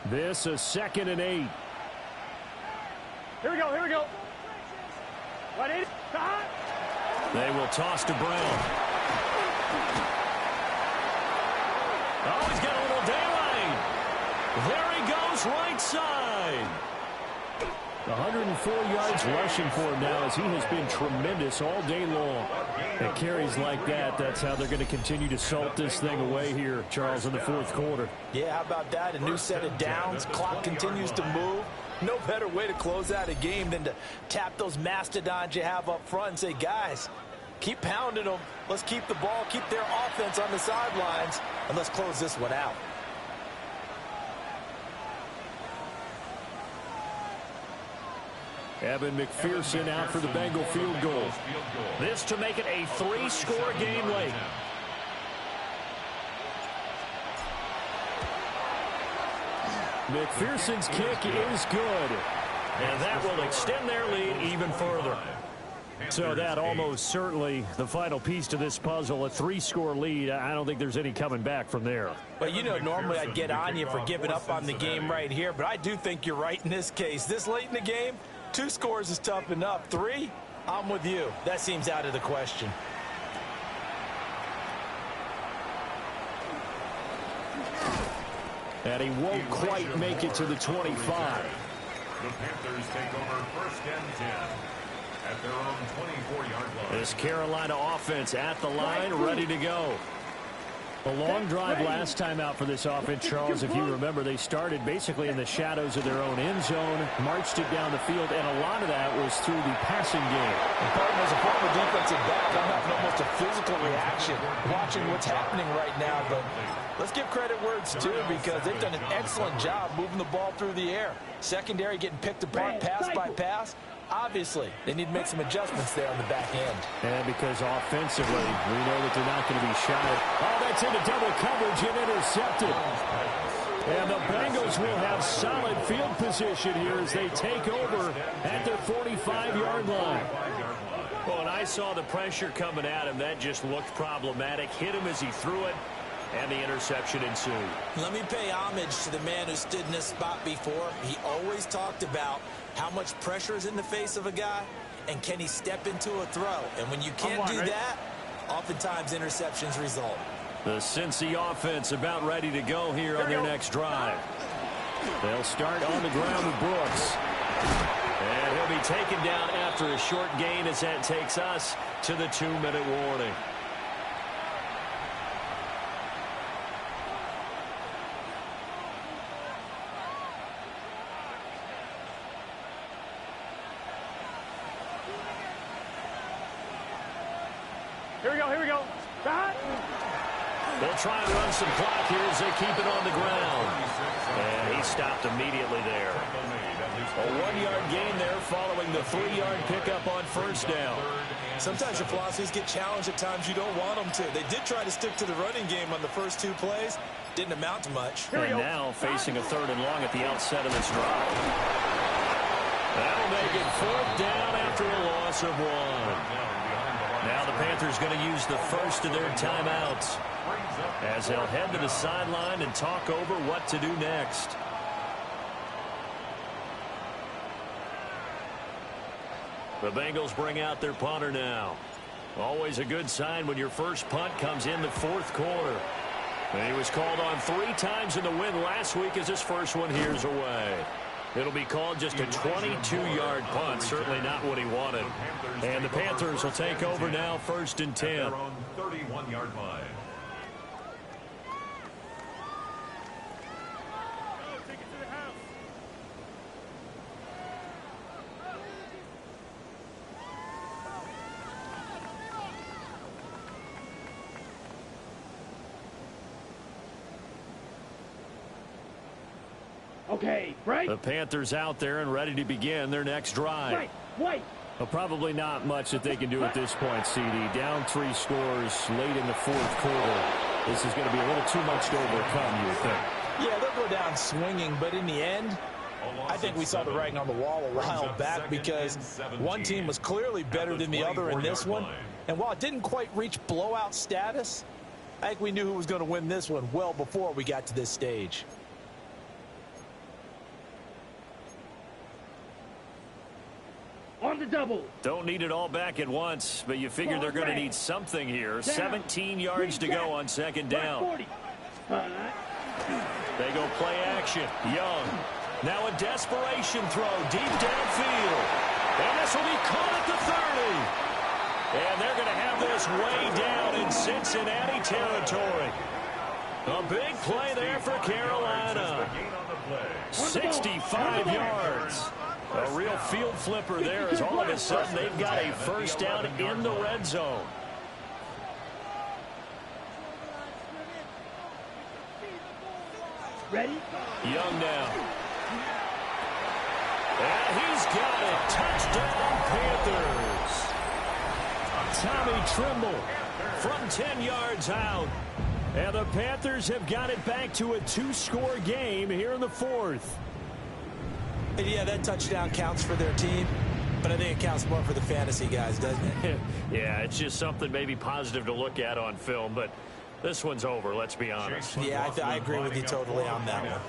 This is 2nd and 8. Here we go, here we go. They will toss to Brown. Oh, he's got a little daylight. There he goes, right side. 104 yards rushing for him now as he has been tremendous all day long. And carries like that, that's how they're going to continue to salt this thing away here, Charles, in the fourth quarter. Yeah, how about that? A new set of downs. Clock continues to move. No better way to close out a game than to tap those mastodons you have up front and say, guys, keep pounding them. Let's keep the ball, keep their offense on the sidelines, and let's close this one out. Evan McPherson out for the Bengal field goal. This to make it a 3-score game late. McPherson's kick is good. And that will extend their lead even further. So that almost certainly the final piece to this puzzle, a 3-score lead. I don't think there's any coming back from there. Well, you know, normally I'd get on you for giving up on the game right here, but I do think you're right in this case. This late in the game, 2 scores is tough enough. 3, I'm with you. That seems out of the question. And he won't quite make it to the 25. The Panthers take over 1st and 10 at their own 24-yard line. This Carolina offense at the line, ready to go. A long drive last time out for this offense, Charles. If you remember, they started basically in the shadows of their own end zone, marched it down the field, and a lot of that was through the passing game. As a former defensive back, I'm having almost a physical reaction watching what's happening right now. But let's give credit where it's due because they've done an excellent job moving the ball through the air. Secondary getting picked apart pass by pass. Obviously, they need to make some adjustments there on the back end. And because offensively, we know that they're not going to be shy. Oh, that's into double coverage and intercepted. And the Bengals will have solid field position here as they take over at their 45-yard line. Well, and I saw the pressure coming at him. That just looked problematic. Hit him as he threw it, and the interception ensued. Let me pay homage to the man who stood in this spot before. He always talked about how much pressure is in the face of a guy, and can he step into a throw? And when you can't do that, oftentimes interceptions result. The Cincy offense about ready to go here on their next drive. They'll start on the ground with Brooks. And he'll be taken down after a short gain as that takes us to the 2-minute warning. Here we go. They'll try and run some clock here as they keep it on the ground. And he stopped immediately there. A 1-yard gain there following the 3-yard pickup on 1st down. Sometimes your philosophies get challenged at times you don't want them to. They did try to stick to the running game on the first 2 plays. Didn't amount to much. And now facing a 3rd and long at the outset of this drive. That'll make it 4th down after a loss of 1. Now the Panthers going to use the first of their timeouts as they'll head to the sideline and talk over what to do next. The Bengals bring out their punter now. Always a good sign when your first punt comes in the 4th quarter. And he was called on 3 times in the win last week as his first one here's away. It'll be called just a 22-yard punt. Certainly not what he wanted. And the Panthers will take over now 1st and 10. Their own 31-yard line. Okay, break. The Panthers out there and ready to begin their next drive. Wait. Well, probably not much that they can do at this point, CD. Down 3 scores late in the 4th quarter. This is going to be a little too much to overcome, you would think. Yeah, they'll go down swinging, but in the end, I think we saw the writing on the wall a while back because one team was clearly better than the other in this one. And while it didn't quite reach blowout status, I think we knew who was going to win this one well before we got to this stage. On the double. Don't need it all back at once, but you figure they're going to need something here. 17 yards to go on 2nd down. They go play action. Young. Now a desperation throw deep downfield. And this will be caught at the 30. And they're going to have this way down in Cincinnati territory. A big play there for Carolina. 65 yards. A real field flipper there as all of a sudden they've got a first down in the red zone. Ready? Young now. And he's got it. Touchdown, Panthers. Tommy Tremble from 10 yards out. And the Panthers have got it back to a 2-score game here in the fourth. And yeah, that touchdown counts for their team, but I think it counts more for the fantasy guys, doesn't it? Yeah, it's just something maybe positive to look at on film, but this one's over, let's be honest. Yeah, I agree with you totally on that one.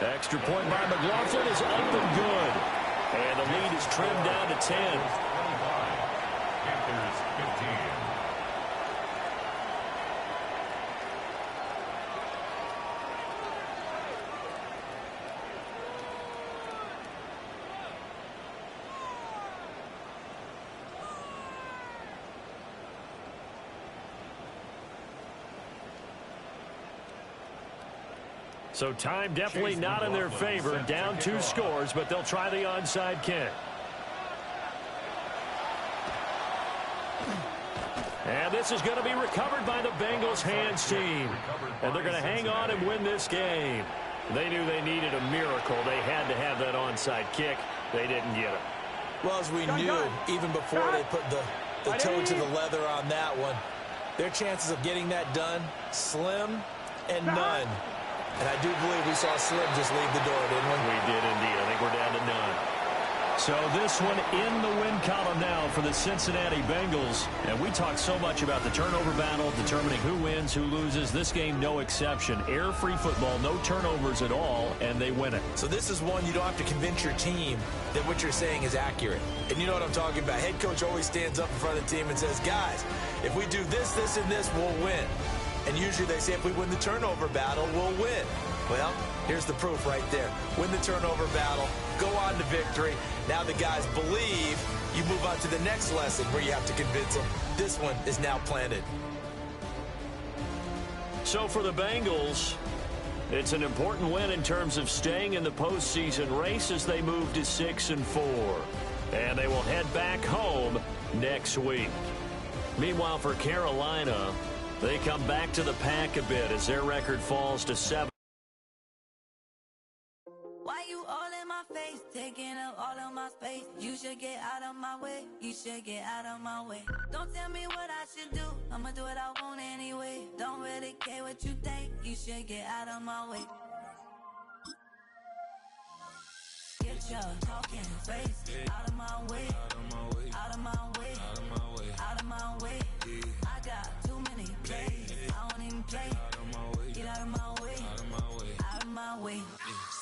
Extra point by McLaughlin is up and good. And the lead is trimmed down to 10. Panthers 15. So time definitely not in their favor. Down 2 scores, but they'll try the onside kick. And this is going to be recovered by the Bengals hands team. And they're going to hang on and win this game. They knew they needed a miracle. They had to have that onside kick. They didn't get it. Well, as we knew, even before they put the toe to the leather on that one, their chances of getting that done, slim and none. And I do believe we saw Slim just leave the door, didn't we? We did indeed. I think we're down to none. So this one in the win column now for the Cincinnati Bengals. And we talk so much about the turnover battle, determining who wins, who loses. This game, no exception. Air-free football, no turnovers at all, and they win it. So this is one you don't have to convince your team that what you're saying is accurate. And you know what I'm talking about. Head coach always stands up in front of the team and says, guys, if we do this, this, and this, we'll win. And usually they say if we win the turnover battle, we'll win. Well, here's the proof right there. Win the turnover battle, go on to victory. Now the guys believe. You move on to the next lesson where you have to convince them. This one is now planted. So for the Bengals, it's an important win in terms of staying in the postseason race as they move to 6-4. And they will head back home next week. Meanwhile, for Carolina, they come back to the pack a bit as their record falls to 7. Why you all in my face, taking up all of my space? You should get out of my way, you should get out of my way. Don't tell me what I should do, I'ma do what I want anyway. Don't really care what you think, you should get out of my way. Get your talking face out of my way, out of my way, out of my way, out of my way. I got too many plays, I don't even play. Get out of my way, out of my way, out of my way.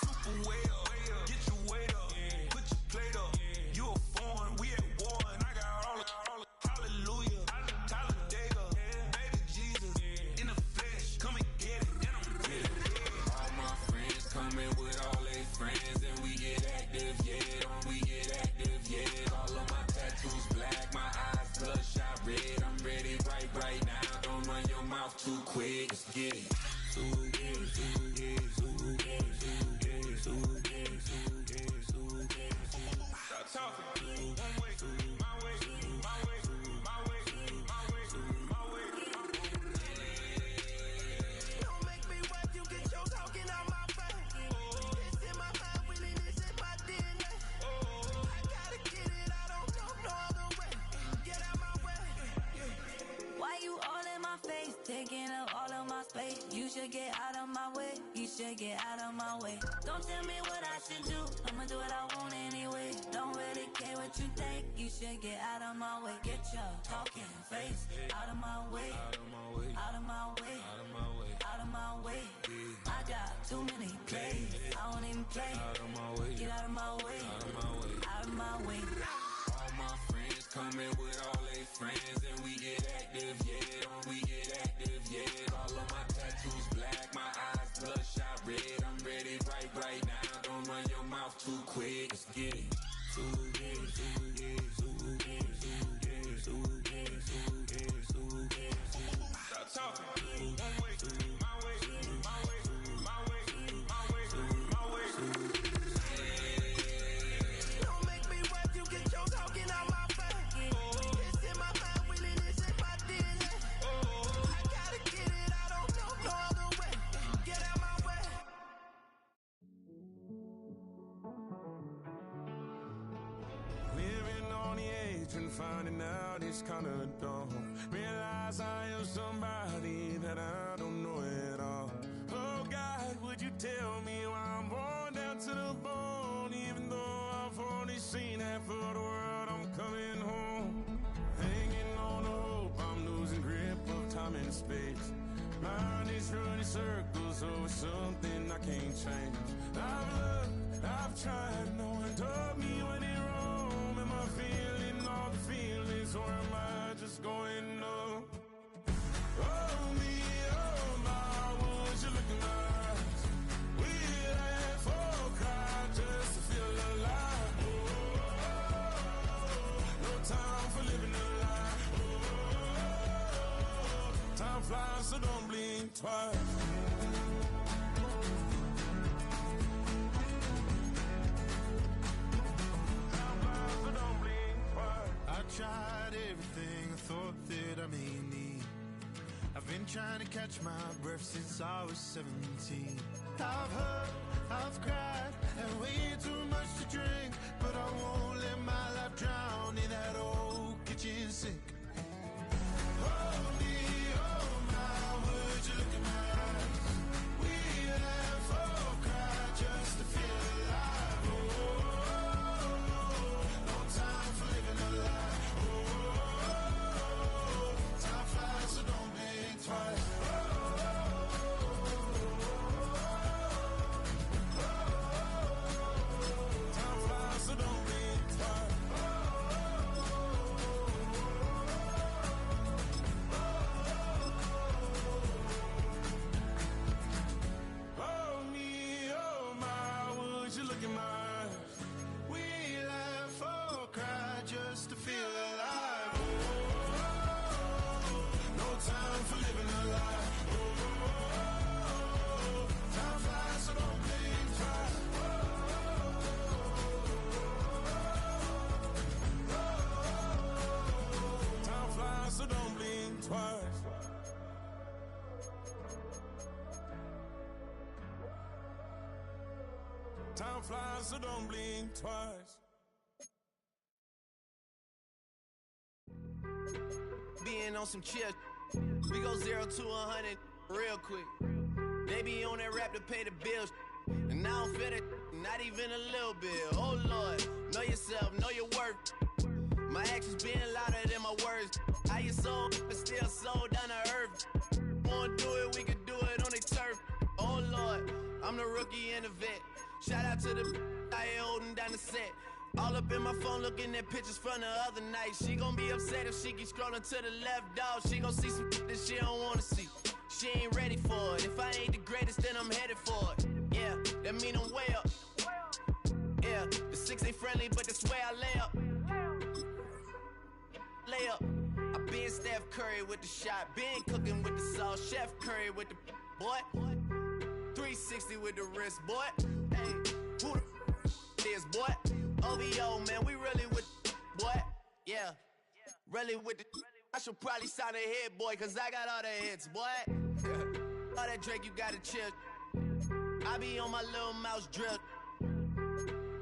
Super way up, get your weight up, put your plate up. You a foreign, we at war, and I got all the hallelujah, Talladega, baby Jesus, in the flesh, come and get it, and I'm with it. All my friends coming with all their friends, and we get active, yeah, don't we get active, yeah. All of my tattoos black, my eyes bloodshot red, I'm ready right now, don't run your mouth too quick, let's get it. Taking up all of my space. You should get out of my way. You should get out of my way. Don't tell me what I should do, I'ma do what I want anyway. Don't really care what you think. You should get out of my way. Get your talking face out of my way, out of my way, out of my way, out of my way, out of my way. I got too many plays, I don't even play. Out of my way, get out of my way, out of my way, out of my way. All my friends coming with all their friends, and we get active, yeah, don't we get active, yeah. All of my tattoos black, my eyes blood. too quick. Let's get it. Stop talking. One way, my way, my way, my way, my way, my way. Don't make me rap, you get your talking out my face. It's in my mind, willing, it's in my DNA. I gotta get it, I don't know no other way. Get out my way. Living on the edge and finding out it's kinda dumb. Realize I am somebody that I don't know at all. Oh God, would you tell me why I'm worn down to the bone? Even though I've only seen half of the world, I'm coming home. Hanging on to hope, I'm losing grip of time and space. Mind is running circles over something I can't change. I've looked, I've tried, no one told me when it wrong. Am I feeling all the feelings, or am I just going numb? Oh me, oh my, would you look in my eyes? We laugh or cry just to feel alive. No time for living a lie. Time flies, so don't blink twice. I tried everything I thought that I may need. I've been trying to catch my breath since I was 17. I've hurt, I've cried, and way too much to drink. But I won't let my life drown in that old kitchen sink. Oh me, oh my, would you look in my eyes? We laugh or cry just to feel alive. Oh, no time for living a lie. Time flies, so don't blink twice. Time flies, so don't blink twice. Oh me, oh my, would you look in my eyes? We laugh or cry just to feel alive. No time for living a lie. Time flies, so don't blink twice. Time flies, so don't blink twice. Time flies, so don't blink twice. Being on some chill, we go 0 to 100 real quick. They be on that rap to pay the bills, and I don't feel it, not even a little bit. Oh Lord, know yourself, know your worth. My actions being louder than my words. How you sold, but still sold down to earth. Wanna do it, we could do it on the turf. Oh Lord, I'm the rookie and the vet. Shout out to the I ain't holding down the set. All up in my phone looking at pictures from the other night. She gon' be upset if she keep scrolling to the left, dog. She gon' see some that she don't wanna see. She ain't ready for it. If I ain't the greatest, then I'm headed for it. Yeah, that mean I'm way up. Yeah, the 6 ain't friendly, but that's where I lay up. Lay up. I been Steph Curry with the shot. Been cooking with the sauce. Chef Curry with the boy. 360 with the wrist, boy. Hey, who the is, boy? OVO, man, we really with boy. Yeah, really with the. I should probably sign a hit, boy, cause I got all the hits, boy. All that Drake, you gotta chill. I be on my little mouse drill.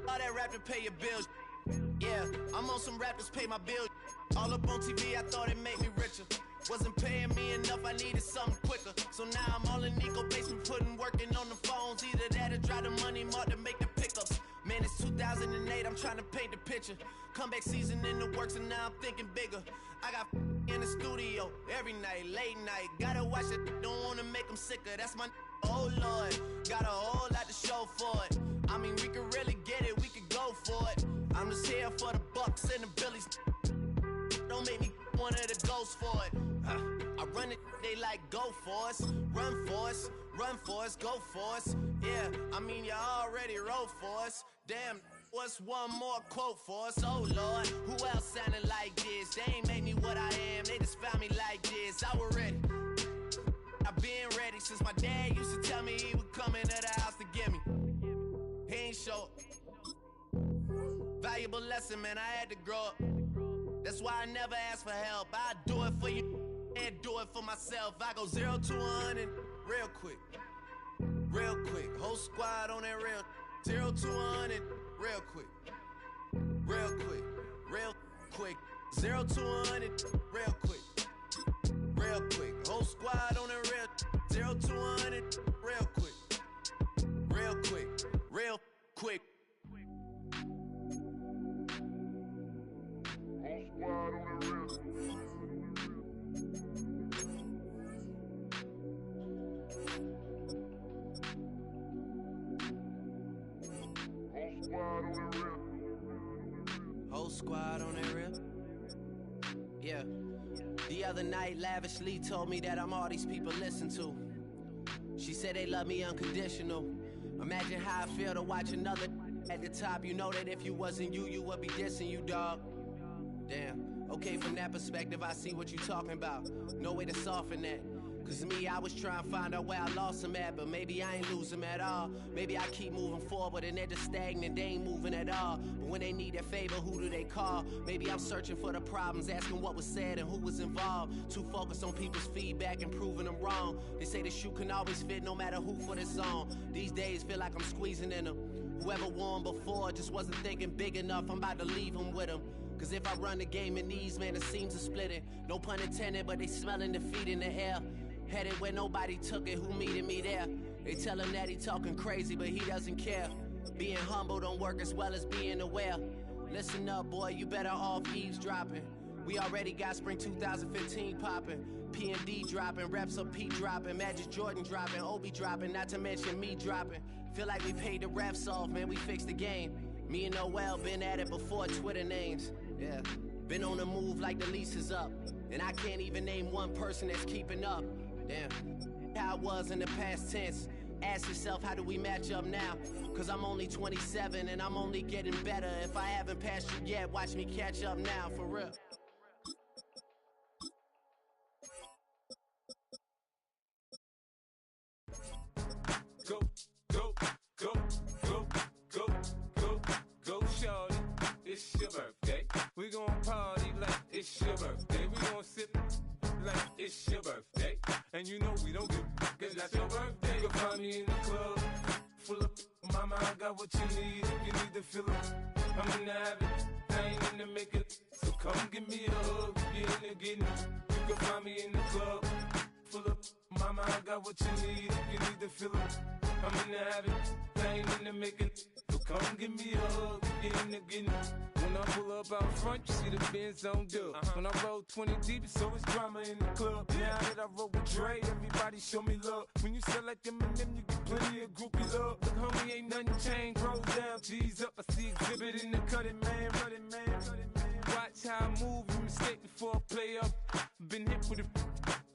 All that rap to pay your bills. Yeah, I'm on some rappers pay my bills. All up on TV, I thought it made me richer. Wasn't paying me enough, I needed something quicker. So now I'm all in Nico basement, working on the phones. Either that or drive the money mark to make the pickups. Man, it's 2008, I'm trying to paint the picture. Comeback season in the works and now I'm thinking bigger. I got in the studio every night, late night. Gotta watch it, don't wanna make them sicker. That's my oh Lord, got a whole lot to show for it. I mean, we could really get it, we could go for it. I'm just here for the Bucks and the Billies. Don't make me one of the ghosts for it. I I run it, they like go for us, run for us, run for us, go for us. Yeah, I mean you already wrote for us. Damn, what's one more quote for us? Oh Lord, who else sounding like this? They ain't made me what I am, they just found me like this. I was ready, I've been ready since my dad used to tell me he would come into the house to get me. He ain't show valuable lesson, man, I had to grow up. That's why I never ask for help. I do it for you and do it for myself. I go 0 to 100 real quick. Real quick. Whole squad on that real. 0 to 100 real quick. Real quick. Real quick. 0 to 100 real quick. Real quick. Whole squad on that real. 0 to 100 real quick. Real quick. Real quick. Whole squad on the real. Whole squad on that real. Yeah. The other night, lavishly told me that I'm all these people listen to. She said they love me unconditional. Imagine how I feel to watch another at the top. You know that if you wasn't you, you would be dissing you, dog. Damn. Okay, from that perspective, I see what you talking about. No way to soften that. Cause me, I was trying to find out where I lost him at, but maybe I ain't lose him at all. Maybe I keep moving forward and they're just stagnant, they ain't moving at all. But when they need a favor, who do they call? Maybe I'm searching for the problems, asking what was said and who was involved. Too focused on people's feedback and proving them wrong. They say the shoe can always fit no matter who for the song. These days feel like I'm squeezing in them. Whoever won before just wasn't thinking big enough, I'm about to leave them with them. Cause if I run the game in these, man, it seems to split it. No pun intended, but they smelling defeat in the air. Headed where nobody took it, who meeted me there? They tell him that he talking crazy, but he doesn't care. Being humble don't work as well as being aware. Listen up, boy, you better off eavesdropping. We already got spring 2015 popping. P&D dropping, reps of P dropping, Magic Jordan dropping, Obi dropping, not to mention me dropping. Feel like we paid the refs off, man, we fixed the game. Me and Noel been at it before Twitter names. Yeah, been on the move like the lease is up. And I can't even name one person that's keeping up. Damn, how I was in the past tense. Ask yourself, how do we match up now? Cause I'm only 27 and I'm only getting better. If I haven't passed you yet, watch me catch up now, for real. Go, go, go, go, go, go, go, shorty. It's your birthday. We gon' party like it's your birthday. We gon' sip like it's your birthday. And you know we don't give cause that's your birthday. You can find me in the club, full of mama, I got what you need. If you need to fill up, I'm in the habit, I ain't in the make it. So come give me a hug, get in the getting. You can find me in the club, full of mama, I got what you need. If you need to fill up, I'm in the habit, I ain't in the make it. So come give me a hug, get in the getting. When I pull up out front, you see the Benz on dub. When I roll 20 deep, it's always drama in the club. Now that I roll with Dre, everybody show me love. When you sell like them and them, you get plenty of groupie love. Look, homie, ain't nothing changed. Roll down, G's up. I see exhibit in the cutting, man. Running, man. Watch how I move, you mistake before I play up. Been hit with a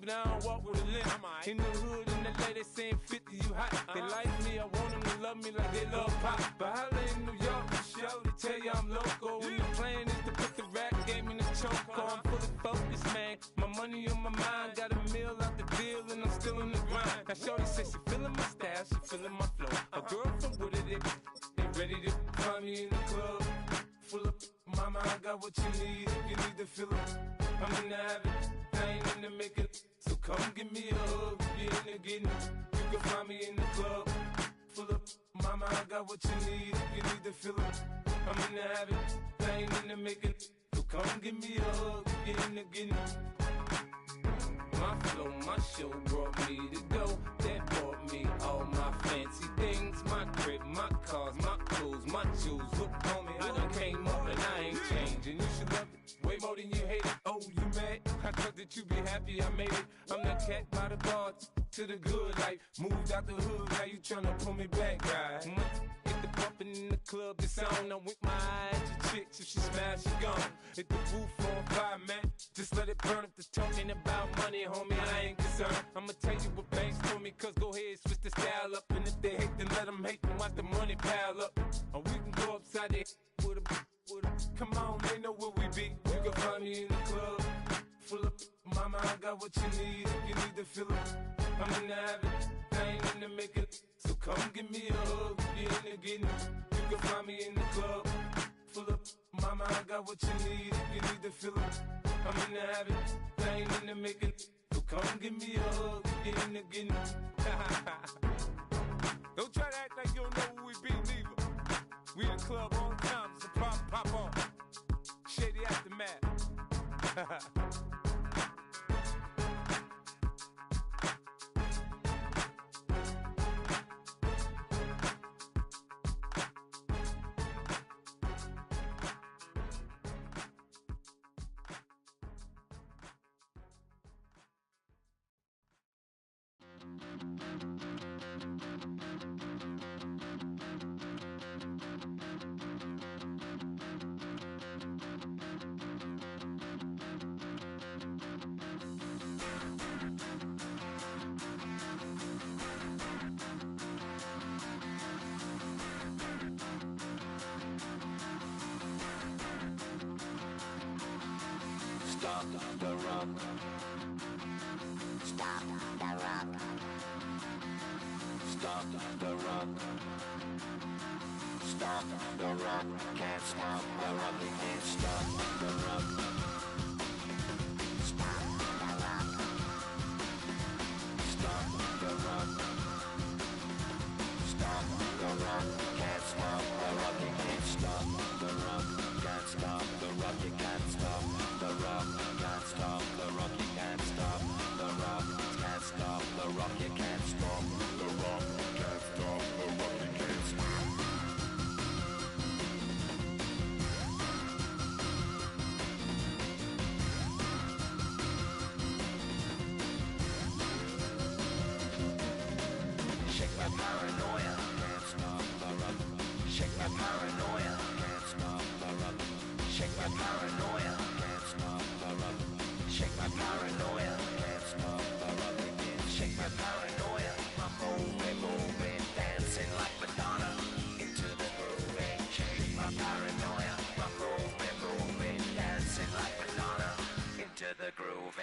but I don't walk with a limp. In the hood, in the lady saying 50, you hot. They like me, I want them to love me like they love pop. But holla in New York, show to tell you I'm local. When the plan is to put the rap game in the choke. I'm fully focused, man. My money on my mind, got a meal out the deal, and I'm still in the grind. Now shorty says she feeling my style, she feeling my flow. A girl from Wooded, they ready to find me in the club. Full of mama, I got what you need. If you need to fill up, I'm in the habit, I ain't in the make it. So come give me a hug, get in the getting. You can find me in the club, full of mama, I got what you need. If you need to fill up, I'm in the habit, I ain't in the make it. So come give me a hug, get in the getting. My flow, my show brought me to go. That brought me all my fancy things. My crib, my cars, my clothes, my shoes. Look, homie, I done came up and I ain't changing. You should love it way more than you hate it. Oh, you mad? I thought that you be happy I made it. I'm the cat by the bar to the good life. Moved out the hood, now you tryna pull me back, right? Hit the bumpin' in the club, the sound. I'm with my eyes to chicks. If she smash, she gone. Hit the roof on fire, man. Just Just let it burn if they're talking about money, homie, I ain't concerned. I'ma tell you what banks told me, cause go ahead, switch the style up. And if they hate, then let them hate, then watch the money pile up. Or we can go upside the with a, come on, they know where we be. You can find me in the club, full of mama, I got what you need, if you need to fill up. I'm in the habit, I ain't in the make it. So come give me a hug, if you're in the getting it. You can find me in the club, full of mama, I got what you need, if you need to fill up. I'm in the habit, I ain't in the making. So come give me a hug, if you're in the getting it. Don't try to act like you don't know who we be, neither. We in the club all the time, so pop on. Shady Aftermath. Stop the rock. Stop the rock. Stop the rock. Stop the rock. Can't stop the rock. You can't stop the rock. Stop the rock. Stop the rock. Stop the rock. Can't stop the rock. You can't stop the rock. Can't stop the rock. You can't stop the rock. Can't stop the rock. You can't stop the rock. Can't stop the rock. You can't stop the rock. Can't stop the rock. You can't stop. Shake my paranoia. Can't stop the rock. Shake my paranoia. Can't stop the rock. Shake my paranoia. Can't stop the rock. Shake my paranoia. Can't stop the rock. Shake my paranoia. I'm moving, dancing like Madonna into the groove. Shake my paranoia. I'm moving, dancing like Madonna into the groove.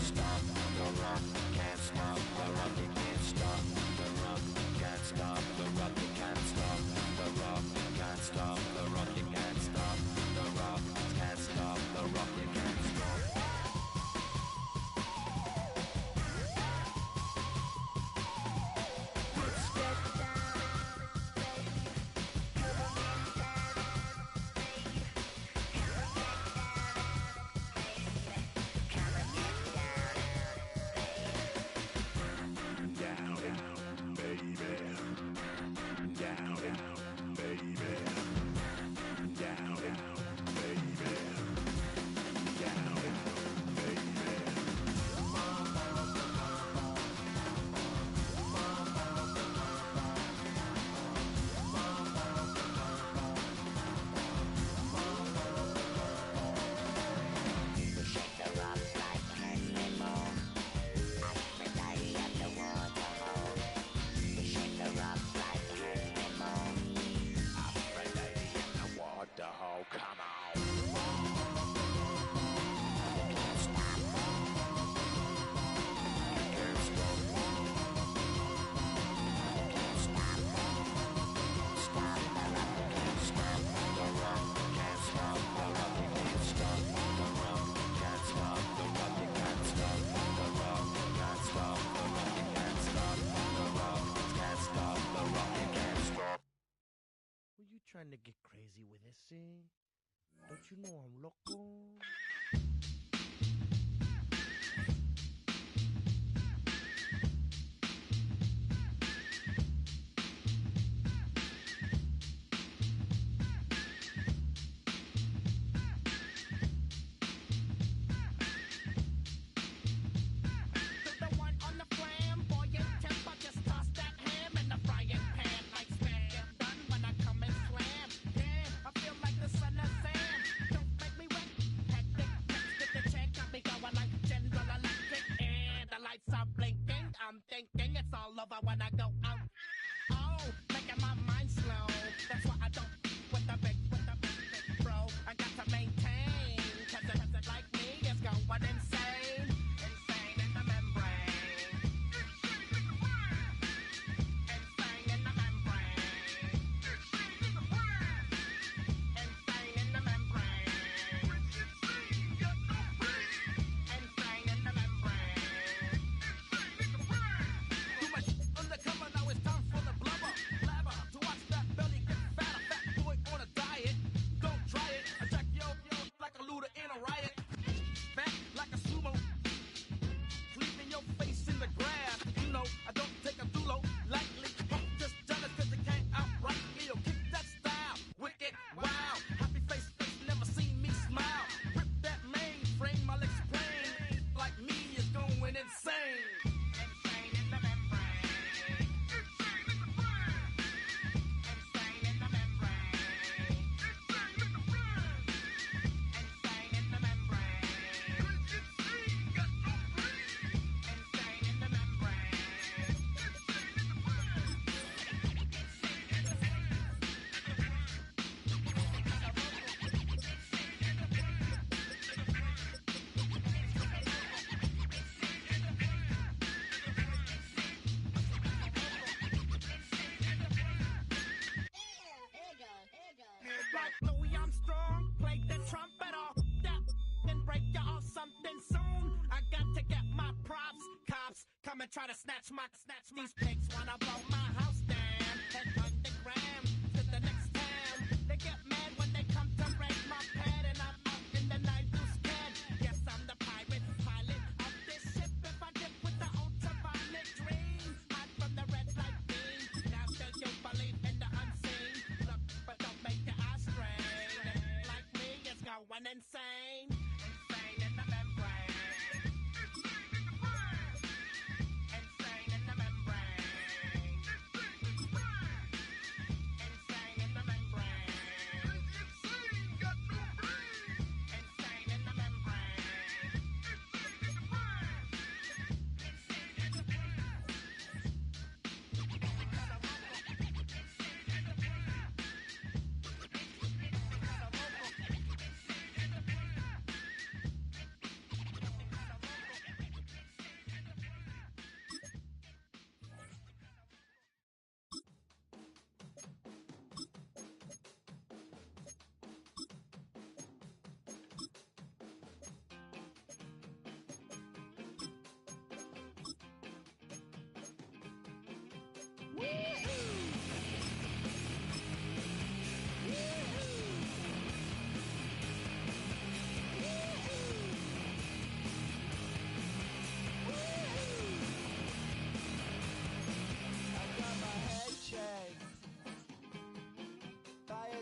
Stop the rock, can't stop the rock, you can't stop the rock, can't stop the rock, you can't stop the rock, can't stop the rock, you can't stop the rock, can't stop the rock, you can't stop. Trying to get crazy with this, eh? Don't you know I'm loco? that try to snatch these pigs wanna blow my house down. Head underground to the next town. They get mad when they come to raid my pad, and I'm up in the night too scared. Yes, I'm the pirate pilot of this ship. If I dip with the ultraviolet dream, hide from the red light beam. Now do you believe in the unseen? Look, but don't make your eyes strain. Like me, it's going insane. Insane in the membrane. Insane in the membrane. Insane in the membrane. Got no brain. Insane in the membrane. Insane in the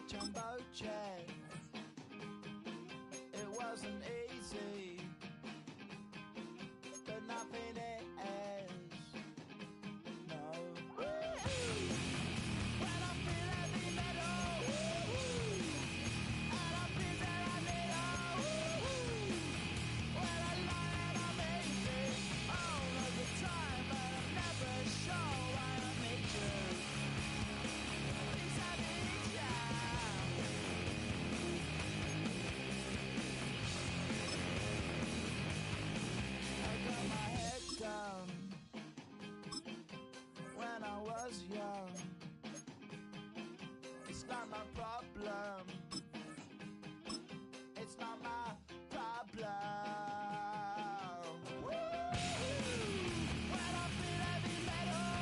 jumbo jet. It wasn't easy, but nothing is. No. When I feel heavy metal, and I feel that I need when I lie and I'm easy all of the time, but I'm never sure why I need you. Please have me down when I was young. It's not my problem. It's not my problem. When I feel heavy metal,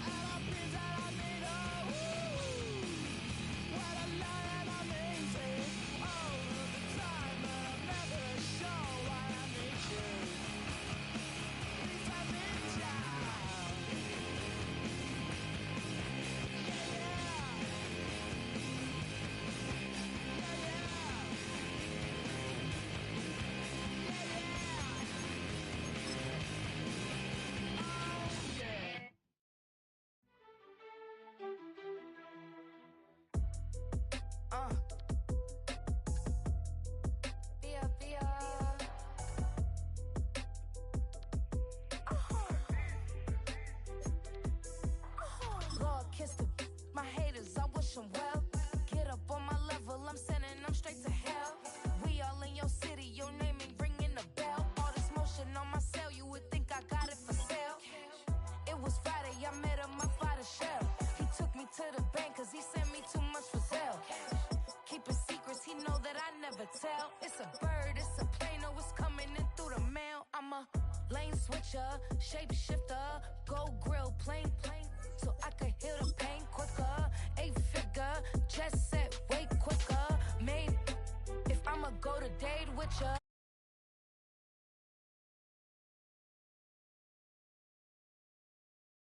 and I feel that I need when I lie and I'm easy all of the time, but I'm never sure why I need you. My haters, I wish them well. Get up on my level, I'm sending them straight to hell. We all in your city, your name ain't ringing the bell. All this motion on my cell, you would think I got it for sale. It was Friday, I met him up by the shell. He took me to the bank, cause he sent me too much for sale. Keeping secrets, he know that I never tell. It's a bird, it's a plane, oh, it's coming in through the mail. I'm a lane switcher, shapeshifter, go grill, plane, so I could heal the pain quicker. 8-figure, jet set, way quicker. Maybe if I'ma go to date with ya.